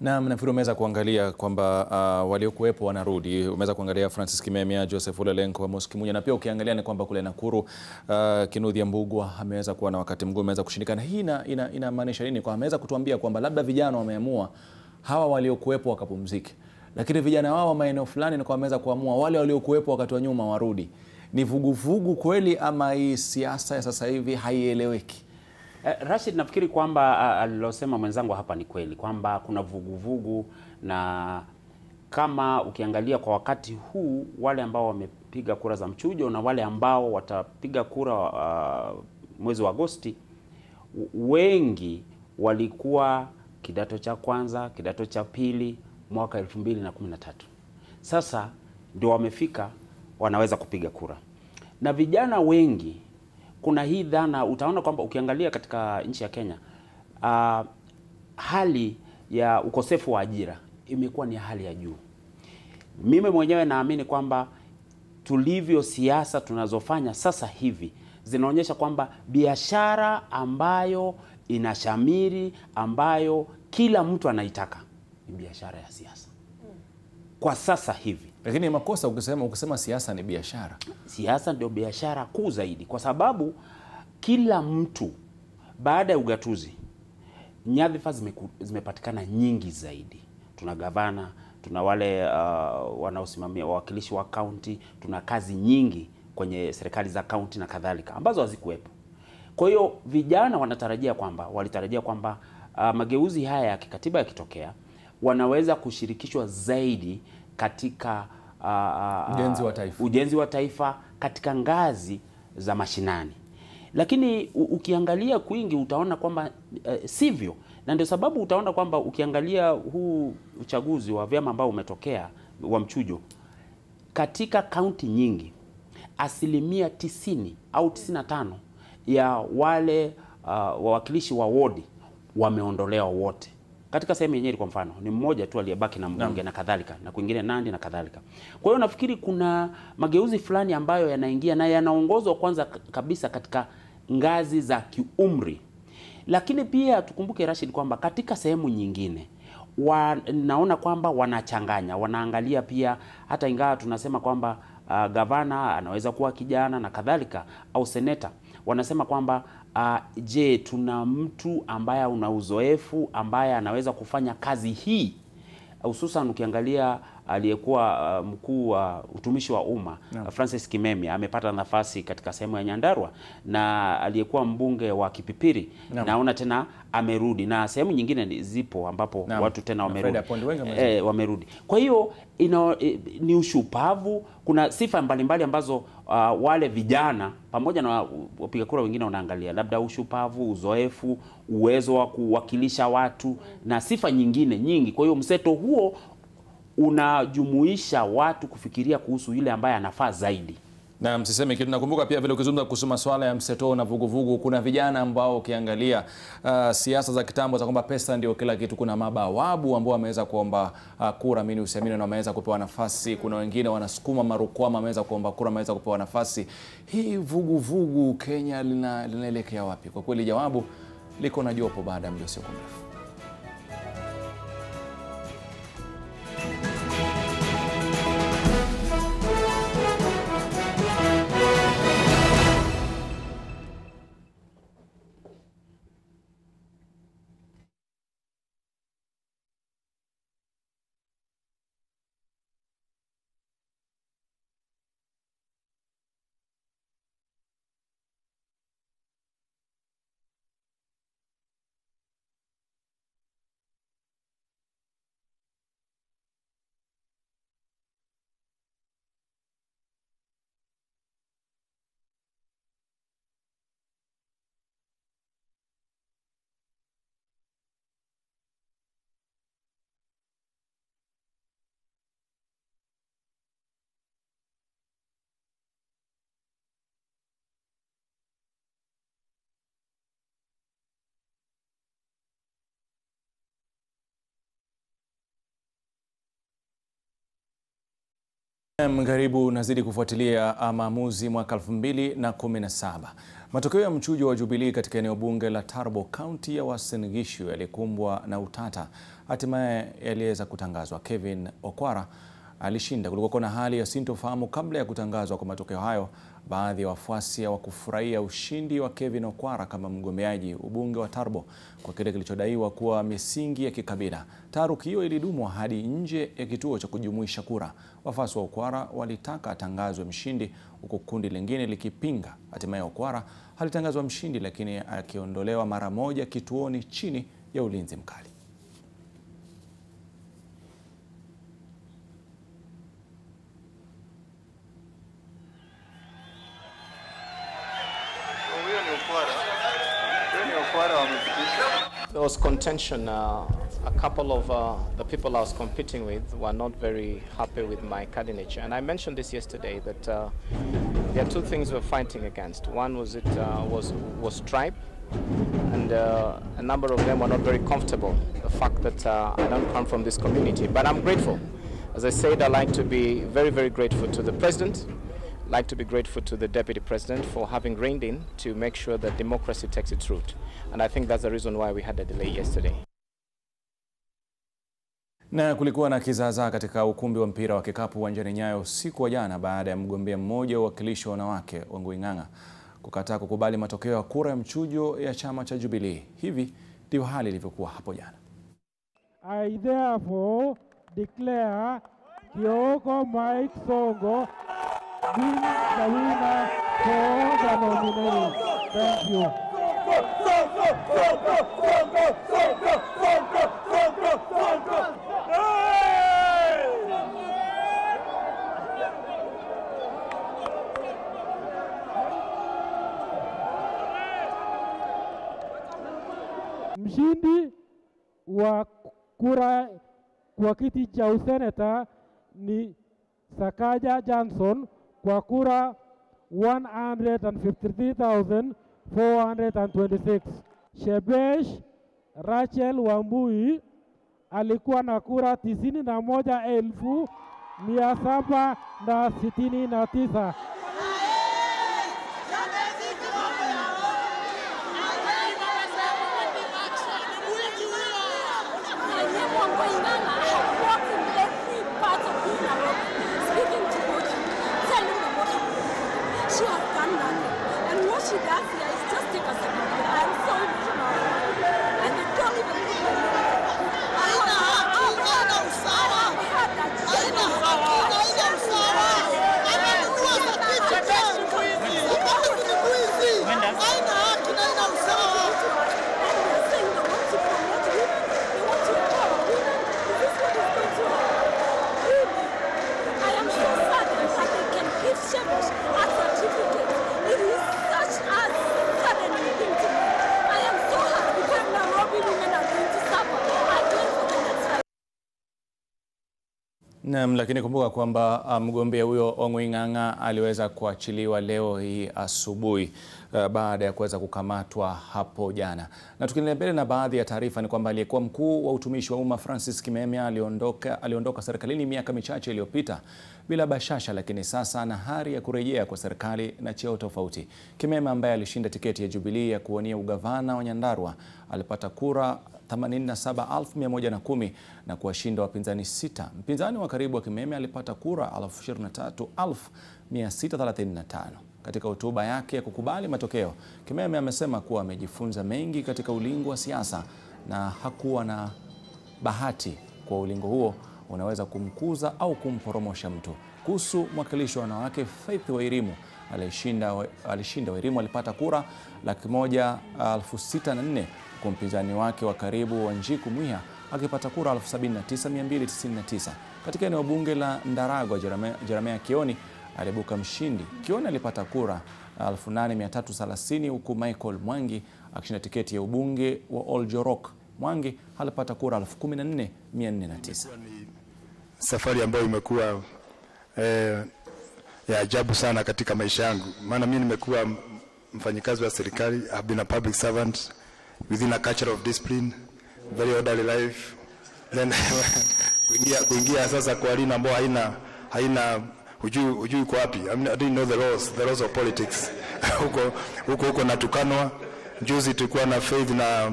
Na mnafikiri umeweza kuangalia kwamba waliokuwepo wanarudi. Umeweza kuangalia Francis Kimemia, Joseph Ole Lenku, Amos Kimunya, na pia ukiangalia ni kwamba kule Nakuru Kinuthia Mbugua ameweza kuwa na wakati mgumu, ameweza kushindikana. Hii inamaanisha nini? Kwa ameweza kutuambia kwamba labda vijana wameamua hawa waliokuwepo wakapumzike, lakini vijana wao maeneo fulani ni kwa wameweza kuamua wale waliokuwepo wakati wa nyuma warudi. Ni vuguvugu kweli ama hii siasa ya sasa hivi haieleweki? Rashid, nafikiri kwamba alilosema mwenzangu hapa ni kweli kwamba kuna vuguvugu, na kama ukiangalia kwa wakati huu wale ambao wamepiga kura za mchujo na wale ambao watapiga kura mwezi wa Agosti, wengi walikuwa kidato cha kwanza, kidato cha pili mwaka 2013. Sasa ndio wamefika, wanaweza kupiga kura. Na vijana wengi, kuna hii dhana, utaona kwamba ukiangalia katika nchi ya Kenya, hali ya ukosefu wa ajira imekuwa ni hali ya juu. Mimi mwenyewe naamini kwamba tulivyo siasa tunazofanya sasa hivi zinaonyesha kwamba biashara ambayo inashamiri, ambayo kila mtu anaitaka, ni biashara ya siasa kwa sasa hivi. Lakini makosa ukisema siasa ni biashara. Siasa ndio biashara kuu zaidi, kwa sababu kila mtu baada ya ugatuzi nyadhifa zimepatikana nyingi zaidi. Tuna gavana, tuna wale wanaosimamia wawakilishi wa kaunti, tuna kazi nyingi kwenye serikali za kaunti na kadhalika ambazo hazikuwepo. Kwa hiyo vijana walitarajia kwamba mageuzi haya ya kikatiba yakitokea wanaweza kushirikishwa zaidi katika ujenzi wa taifa katika ngazi za mashinani. Lakini ukiangalia kwingi utaona kwamba sivyo, na ndio sababu utaona kwamba ukiangalia huu uchaguzi wa vyama ambao umetokea wa mchujo katika kaunti nyingi, 90% au 95 ya wale wawakilishi wa wodi wameondolewa wote. Katika sehemu yenyewe kwa mfano ni mmoja tu aliyebaki na mbunge na kadhalika, na kwingine Nandi na kadhalika. Kwa hiyo nafikiri kuna mageuzi fulani ambayo yanaingia na yanaongozwa kwanza kabisa katika ngazi za kiumri. Lakini pia tukumbuke Rashid kwamba katika sehemu nyingine naona kwamba wanachanganya, wanaangalia pia, hata ingawa tunasema kwamba gavana anaweza kuwa kijana na kadhalika au seneta, wanasema kwamba je, tuna mtu ambaye una uzoefu ambaye anaweza kufanya kazi hii, hususan ukiangalia aliyekuwa mkuu wa utumishi wa umma Francis Kimemia amepata nafasi katika sehemu ya Nyandarua, na aliyekuwa mbunge wa Kipipiri naona tena amerudi, na sehemu nyingine zipo ambapo watu tena wamerudi. Kwa hiyo ni ushupavu. Kuna sifa mbalimbali ambazo wale vijana pamoja na wapiga kura wengine wanaangalia, labda ushupavu, uzoefu, uwezo wa kuwakilisha watu na sifa nyingine nyingi. Kwa hiyo mseto huo unajumuisha watu kufikiria kuhusu yule ambaye anafaa zaidi. Na msiseme kitu, nakumbuka pia vile ukizungumza kuhusu masuala ya mseto na vuguvugu, kuna vijana ambao ukiangalia siasa za kitambo za kwamba pesa ndio kila kitu. Kuna mabawabu ambao wameweza kuomba kura, mimi usiamini, na wameweza kupewa nafasi. Kuna wengine wanasukuma marukwama, wameweza kuomba kura, wameweza kupewa nafasi. Hii vuguvugu Kenya linaelekea wapi? Kwa kweli jawabu liko na jopo baada ya muda usio mrefu. Karibu nazidi kufuatilia maamuzi mwaka 2017. Matokeo ya mchujo wa Jubilee katika eneo bunge la Tarbo, kaunti ya Uasin Gishu yalikumbwa na utata. Hatimaye yaliweza kutangazwa. Kevin Okwara alishinda. Kulikuwa na hali ya sintofahamu kabla ya kutangazwa kwa matokeo hayo. Baadhi ya wafuasi hawakufurahia ushindi wa Kevin Okwara kama mgombeaji ubunge wa Tarbo kwa kile kilichodaiwa kuwa misingi ya kikabila. Taharuki hiyo ilidumu hadi nje ya kituo cha kujumuisha kura. Wafuasi wa Okwara walitaka atangazwe mshindi, huku kundi lingine likipinga. Hatimaye Okwara alitangazwa mshindi, lakini akiondolewa mara moja kituoni chini ya ulinzi mkali. There was contention. A couple of the people I was competing with were not very happy with my candidature, and I mentioned this yesterday that there are two things we're fighting against. One was was tribe, and a number of them were not very comfortable. The fact that I don't come from this community, but I'm grateful. As I said, I like to be very, very grateful to the president. Like to be grateful to the Deputy President for having reined in to make sure that democracy takes its route. And I think that's the reason why we had a delay yesterday. Na kulikuwa na kizaazaa katika ukumbi wa mpira wa kikapu uwanjani Nyayo usiku wa jana baada ya mgombea mmoja wa wakilishi wa wanawake Wangui Ng'ang'a kukataa kukubali matokeo ya kura ya mchujo ya chama cha Jubilee. Hivi ndivyo hali ilivyokuwa hapo jana. I therefore declare Kioko Mike Songo being the winner for the nominee. Thank you. Mshindi wa kura kwa kiti cha useneta ni Sakaja Johnson kwa kura 153,426. Shebesh Rachel Wambui alikuwa na kura 91,769. She does here is just take a second. I'm so emotional. And they don't even put my name. I am so sad that they can give Shebesh a certificate. It is such a sudden thing to Naam, lakini kumbuka kwamba mgombea huyo Ong'we Ng'ang'a aliweza kuachiliwa leo hii asubuhi baada ya kuweza kukamatwa hapo jana. Na tukiendelea mbele na baadhi ya taarifa ni kwamba aliyekuwa mkuu wa utumishi wa umma Francis Kimemia aliondoka serikalini miaka michache iliyopita bila bashasha, lakini sasa ana hari ya kurejea kwa serikali na cheo tofauti. Kimemia ambaye alishinda tiketi ya Jubilee ya kuwania ugavana wa Nyandarua alipata kura 87,110 na kuwashinda wapinzani 6. Mpinzani wa karibu wa Kimemia alipata kura 23,635. Katika hotuba yake ya kukubali matokeo, Kimemia amesema kuwa amejifunza mengi katika ulingo wa siasa na hakuwa na bahati kwa ulingo huo unaweza kumkuza au kumporomosha mtu. Kuhusu mwakilishi wa wanawake Faith Wairimu alishinda. Wairimu alipata kura 1,164 kwa mpinzani wake wa karibu Wanjiku Mwiha akipata kura 79,299. Katika eneo bunge la Ndaragwa, Jeremiah Kioni alibuka mshindi. Kioni alipata kura 8,330 huku Michael Mwangi akishinda tiketi ya ubunge wa Oljorok. Mwangi alipata kura 14,409. Safari ambayo imekuwa ya ajabu sana katika maisha yangu, maana mimi nimekuwa mfanyikazi wa serikali. I have been a public servant within a culture of discipline, very orderly life. Then kuingia sasa kwa arena ambayo haina hujui kwa wapi. I mean, I didn't know the laws of politics. huko natukanwa. Juzi tulikuwa na Faith na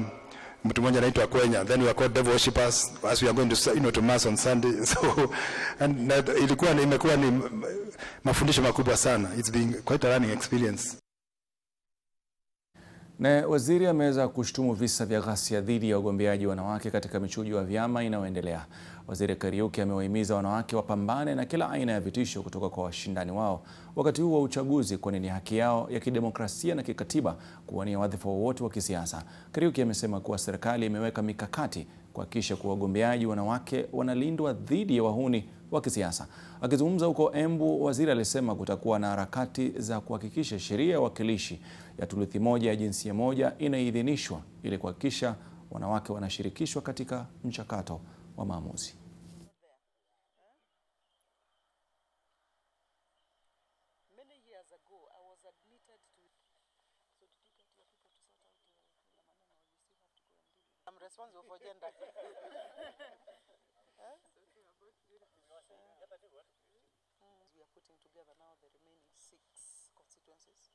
mtu mmoja anaitwa Kwenya, then we are called devil worshippers as we are going to mass on Sunday. So and imekuwa ni mafundisho makubwa sana. It's been quite a learning experience. Na waziri ameweza kushtumu visa vya ghasia dhidi ya wagombeaji wanawake katika michujo ya vyama inayoendelea. Waziri Kariuki amewahimiza wanawake wapambane na kila aina ya vitisho kutoka kwa washindani wao wakati huu wa uchaguzi, kwani ni haki yao ya kidemokrasia na kikatiba kuwania wadhifa wowote wa kisiasa. Kariuki amesema kuwa serikali imeweka mikakati kuhakikisha kuwa wagombeaji wanawake wanalindwa dhidi ya wahuni wa kisiasa. Akizungumza huko Embu, waziri alisema kutakuwa na harakati za kuhakikisha sheria ya wakilishi ya thuluthi moja ya jinsia moja inaidhinishwa ili kuhakikisha wanawake wanashirikishwa katika mchakato wa maamuzi. Responsible for gender. We are putting together now the remaining 6 constituencies.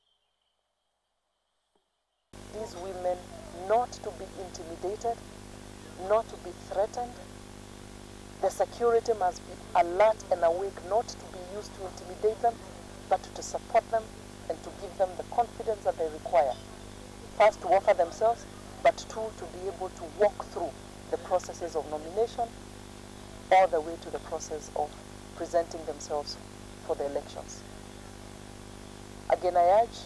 These women not to be intimidated, not to be threatened. The security must be alert and awake, not to be used to intimidate them, but to support them and to give them the confidence that they require. First, to offer themselves, but two, to be able to walk through the processes of nomination all the way to the process of presenting themselves for the elections. Again, I urge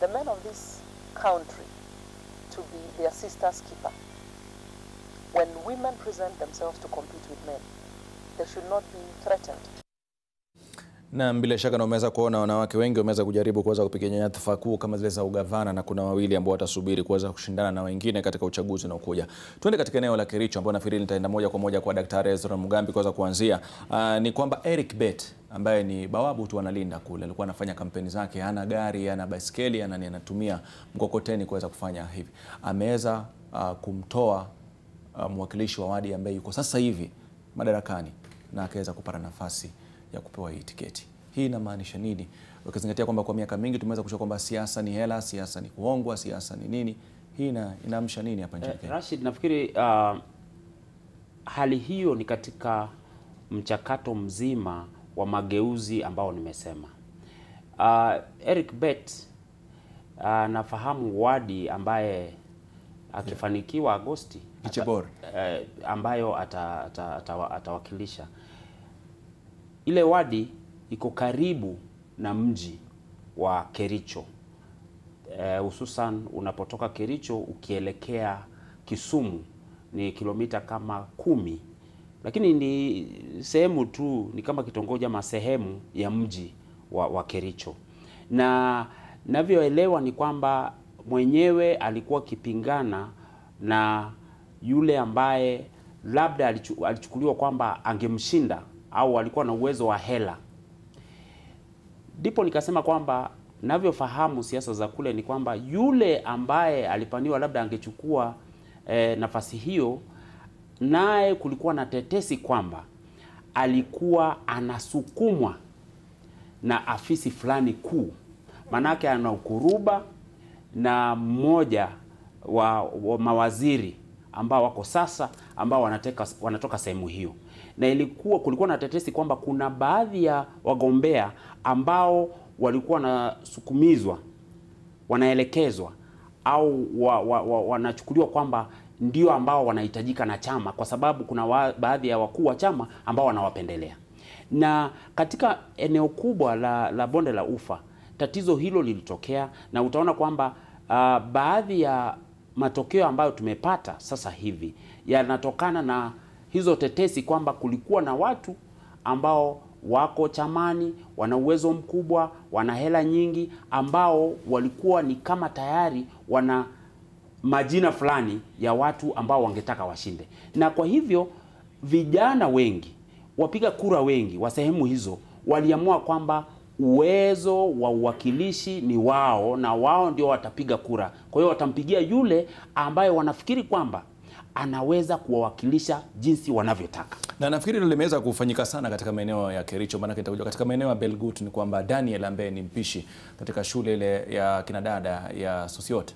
the men of this country to be their sister's keeper. When women present themselves to compete with men, they should not be threatened. Na bila shaka na umeweza kuona wanawake wengi wameweza kujaribu kuweza kupigania nyadhifa kuu kama zile za ugavana, na kuna wawili ambao watasubiri kuweza kushindana na wengine katika uchaguzi unaokuja. Twende katika eneo la Kericho ambapo nafikiri nitaenda moja kwa moja kwa Daktari Ezra Mugambi kuweza kuanzia. Ni kwamba Eric Bet ambaye ni bawabu tu analinda kule, alikuwa anafanya kampeni zake, hana gari, hana baiskeli, anatumia mkokoteni kuweza kufanya hivi. Ameweza kumtoa mwakilishi wa wadi ambaye yuko sasa hivi madarakani na akaweza kupata nafasi ya kupewa hii tiketi. Hii inamaanisha nini? Ukizingatia kwamba kwa miaka mingi tumeweza kusema kwamba siasa ni hela, siasa ni kuongwa, siasa ni nini? Hii inaamsha nini hapa nchini Kenya? Rashid, nafikiri hali hiyo ni katika mchakato mzima wa mageuzi ambao nimesema. Eric Bet nafahamu wadi ambaye akifanikiwa Agosti ambayo atawakilisha. Ile wadi iko karibu na mji wa Kericho. Hususan unapotoka Kericho ukielekea Kisumu ni kilomita kama 10. Lakini ni sehemu tu, ni kama kitongoji ama sehemu ya mji wa Kericho. Na navyoelewa ni kwamba mwenyewe alikuwa kipingana na yule ambaye labda alichukuliwa kwamba angemshinda au alikuwa na uwezo wa hela. Ndipo nikasema kwamba navyofahamu siasa za kule ni kwamba yule ambaye alipaniwa labda angechukua nafasi hiyo, naye kulikuwa na tetesi kwamba alikuwa anasukumwa na afisi fulani kuu. Manake ana ukuruba na mmoja wa mawaziri ambao wako sasa ambao wanatoka sehemu hiyo. Na kulikuwa na tetesi kwamba kuna baadhi ya wagombea ambao walikuwa wanasukumizwa, wanaelekezwa au wanachukuliwa kwamba ndio ambao wanahitajika na chama, kwa sababu kuna baadhi ya wakuu wa chama ambao wanawapendelea. Na katika eneo kubwa la Bonde la Ufa tatizo hilo lilitokea, na utaona kwamba baadhi ya matokeo ambayo tumepata sasa hivi yanatokana na hizo tetesi kwamba kulikuwa na watu ambao wako chamani, wana uwezo mkubwa, wana hela nyingi, ambao walikuwa ni kama tayari wana majina fulani ya watu ambao wangetaka washinde. Na kwa hivyo vijana wengi, wapiga kura wengi wa sehemu hizo waliamua kwamba uwezo wa uwakilishi ni wao, na wao ndio watapiga kura. Kwa hiyo watampigia yule ambaye wanafikiri kwamba anaweza kuwawakilisha jinsi wanavyotaka. Na nafikiri hilo limeweza kufanyika sana katika maeneo ya Kericho, maana nitakuja katika maeneo ya Belgut ni kwamba Daniel ambaye ni mpishi katika shule ile ya kinadada ya Sosiot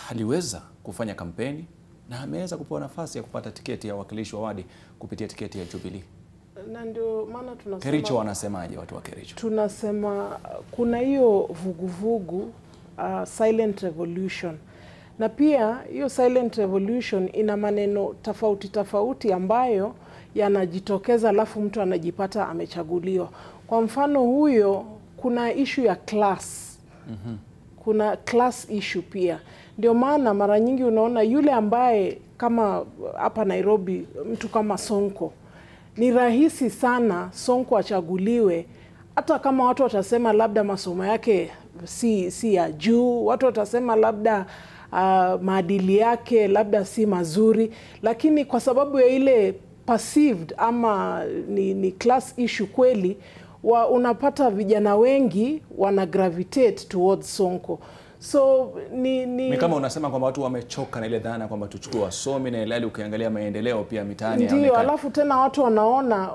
aliweza kufanya kampeni na ameweza kupewa nafasi ya kupata tiketi ya wakilishi wa wadi kupitia tiketi ya Jubilee. Na ndio maana tunasema Kericho wanasemaje watu wa Kericho? Tunasema kuna hiyo vuguvugu silent revolution. Na pia hiyo silent revolution ina maneno tofauti ambayo yanajitokeza, alafu mtu anajipata amechaguliwa. Kwa mfano huyo, kuna issue ya class. Kuna class issue pia. Ndio maana mara nyingi unaona yule ambaye kama hapa Nairobi, mtu kama Sonko, ni rahisi sana Sonko achaguliwe, hata kama watu watasema labda masomo yake si ya juu, watu watasema labda maadili yake labda si mazuri, lakini kwa sababu ya ile perceived ama ni class issue kweli, unapata vijana wengi wana gravitate towards Sonko. So ni kama unasema kwamba watu wamechoka na ile dhana kwamba tuchukue wasomi, na ile ukiangalia maendeleo pia mitaani ndio, alafu tena watu wanaona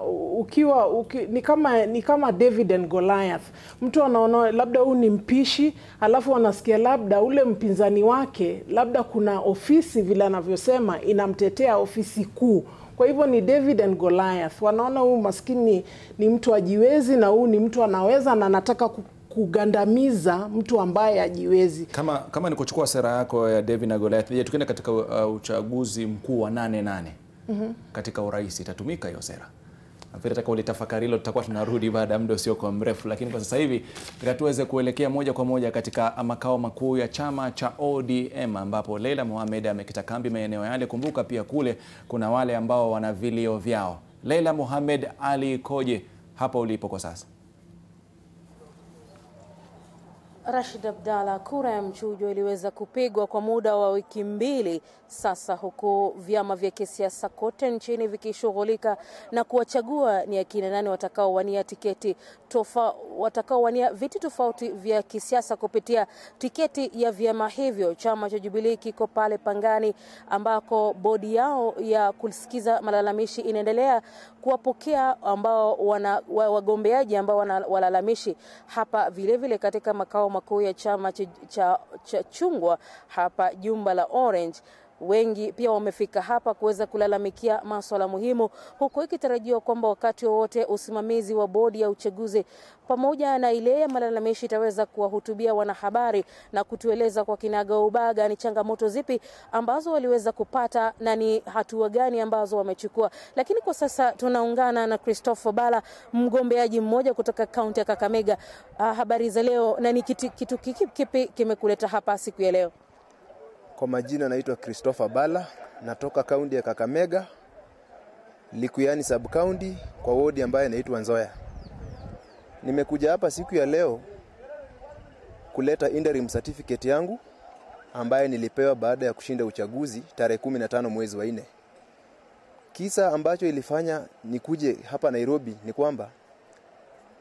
ni kama David and Goliath. Mtu anaona labda huyu ni mpishi, alafu anasikia labda ule mpinzani wake labda kuna ofisi vile anavyosema inamtetea ofisi kuu. Kwa hivyo ni David and Goliath. Wanaona huyu maskini ni mtu ajiwezi na huyu ni mtu anaweza, na anataka kugandamiza mtu ambaye ajiwezi. Kama ni kuchukua sera yako ya David na Goliath, je, tukienda katika uchaguzi mkuu wa 88 katika urais itatumika hiyo sera? Nataka ulitafakari hilo, tutakuwa tunarudi baada ya muda usio kwa mrefu, lakini kwa sasa hivi tuweze kuelekea moja kwa moja katika makao makuu ya chama cha ODM ambapo Leila Mohamed amekita kambi maeneo yale. Kumbuka pia kule kuna wale ambao wana vilio vyao. Leila Mohamed, ali ikoje hapa ulipo kwa sasa? Rashid Abdalla, kura ya mchujo iliweza kupigwa kwa muda wa wiki mbili sasa, huku vyama vya kisiasa kote nchini vikishughulika na kuwachagua ni akina nani watakaowania tiketi watakaowania viti tofauti vya kisiasa kupitia tiketi ya vyama hivyo. Chama cha Jubilee kiko pale Pangani ambako bodi yao ya kusikiza malalamishi inaendelea kuwapokea ambao wagombeaji ambao wanalalamishi hapa. Vile katika makao makuu ya chama cha chungwa hapa jumba la Orange, wengi pia wamefika hapa kuweza kulalamikia masuala muhimu, huku ikitarajiwa kwamba wakati wowote usimamizi wa bodi ya uchaguzi pamoja na ile ya malalamishi itaweza kuwahutubia wanahabari na kutueleza kwa kinagaubaga ni changamoto zipi ambazo waliweza kupata na ni hatua gani ambazo wamechukua. Lakini kwa sasa tunaungana na Christopher Bala, mgombeaji mmoja kutoka kaunti ya Kakamega. Habari za leo, na ni kitu kipi kimekuleta hapa siku ya leo? Kwa majina naitwa Christopher Bala, natoka kaunti ya Kakamega, Likuyani sub county, kwa wodi ambayo inaitwa Nzoia. Nimekuja hapa siku ya leo kuleta interim certificate yangu ambaye nilipewa baada ya kushinda uchaguzi tarehe 15 mwezi wa 4. Kisa ambacho ilifanya nikuje hapa Nairobi ni kwamba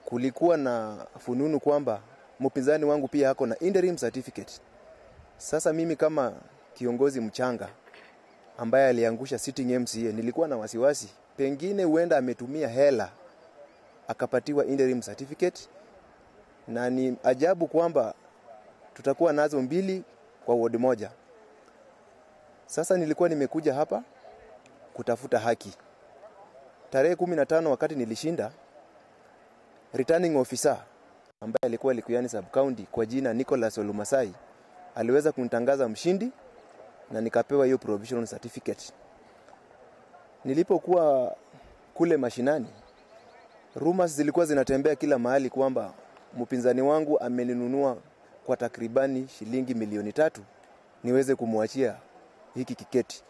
kulikuwa na fununu kwamba mpinzani wangu pia hako na interim certificate. Sasa mimi kama kiongozi mchanga ambaye aliangusha sitting MCA, nilikuwa na wasiwasi pengine huenda ametumia hela akapatiwa interim certificate, na ni ajabu kwamba tutakuwa nazo mbili kwa ward moja. Sasa nilikuwa nimekuja hapa kutafuta haki. Tarehe 15 wakati nilishinda, returning officer ambaye alikuwa Likuyani sub county kwa jina Nicholas Olumasai aliweza kunitangaza mshindi na nikapewa hiyo provisional certificate. Nilipokuwa kule mashinani, rumors zilikuwa zinatembea kila mahali kwamba mpinzani wangu ameninunua kwa takribani shilingi milioni 3 niweze kumwachia hiki kiketi.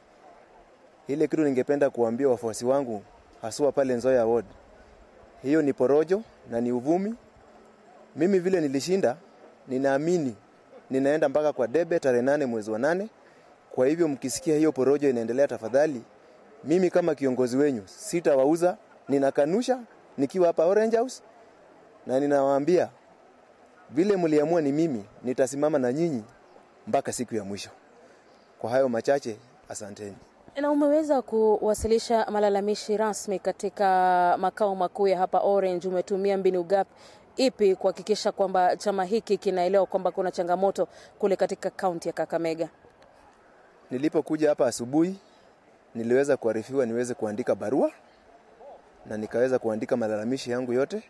Ile kitu ningependa kuambia wafuasi wangu haswa pale Nzoia ward, hiyo ni porojo na ni uvumi. Mimi vile nilishinda, ninaamini ninaenda mpaka kwa debe tarehe 8 mwezi wa 8. Kwa hivyo mkisikia hiyo porojo inaendelea, tafadhali mimi kama kiongozi wenyu sitawauza. Ninakanusha nikiwa hapa Orange House, na ninawaambia vile mliamua ni mimi nitasimama na nyinyi mpaka siku ya mwisho. Kwa hayo machache, asanteni. Na umeweza kuwasilisha malalamishi rasmi katika makao makuu ya hapa Orange. Umetumia mbinu ipi kuhakikisha kwamba chama hiki kinaelewa kwamba kuna changamoto kule katika kaunti ya Kakamega? Nilipokuja hapa asubuhi, niliweza kuarifiwa niweze kuandika barua, na nikaweza kuandika malalamishi yangu yote,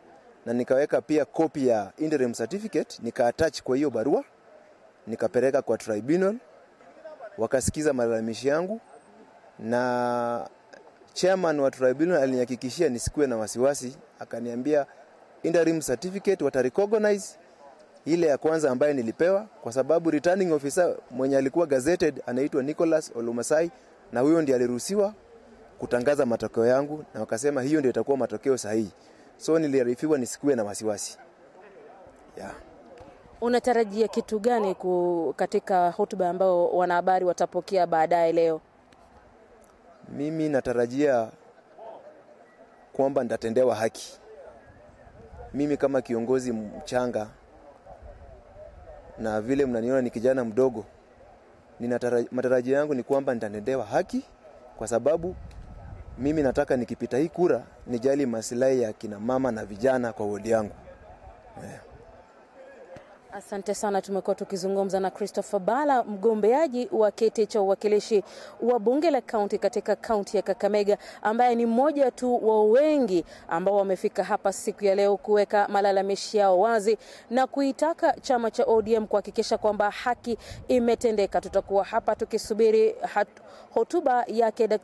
na nikaweka pia copy ya interim certificate nika-attach kwa hiyo barua, nikapeleka kwa tribunal, wakasikiza malalamishi yangu, na chairman wa tribunal alinihakikishia nisikuwe na wasiwasi. Akaniambia interim certificate watarecognize ile ya kwanza ambayo nilipewa, kwa sababu returning officer mwenye alikuwa gazetted anaitwa Nicholas Olumasai, na huyo ndiye aliruhusiwa kutangaza matokeo yangu, na wakasema hiyo ndio itakuwa matokeo sahihi. So niliarifiwa nisikuwe na wasiwasi. Yeah. Unatarajia kitu gani katika hotuba ambayo wanahabari watapokea baadaye leo? Mimi natarajia kwamba nitatendewa haki. Mimi kama kiongozi mchanga, na vile mnaniona ni kijana mdogo, matarajio yangu ni kwamba nitatendewa haki, kwa sababu mimi nataka nikipita hii kura nijali maslahi ya kina mama na vijana kwa wodi yangu. Yeah. Asante sana. Tumekuwa tukizungumza na Christopher Bala, mgombeaji wa kiti cha uwakilishi wa bunge la kaunti katika kaunti ya Kakamega, ambaye ni mmoja tu wa wengi ambao wamefika hapa siku ya leo kuweka malalamishi yao wazi na kuitaka chama cha ODM kuhakikisha kwamba haki imetendeka. Tutakuwa hapa tukisubiri hotuba yake Daktari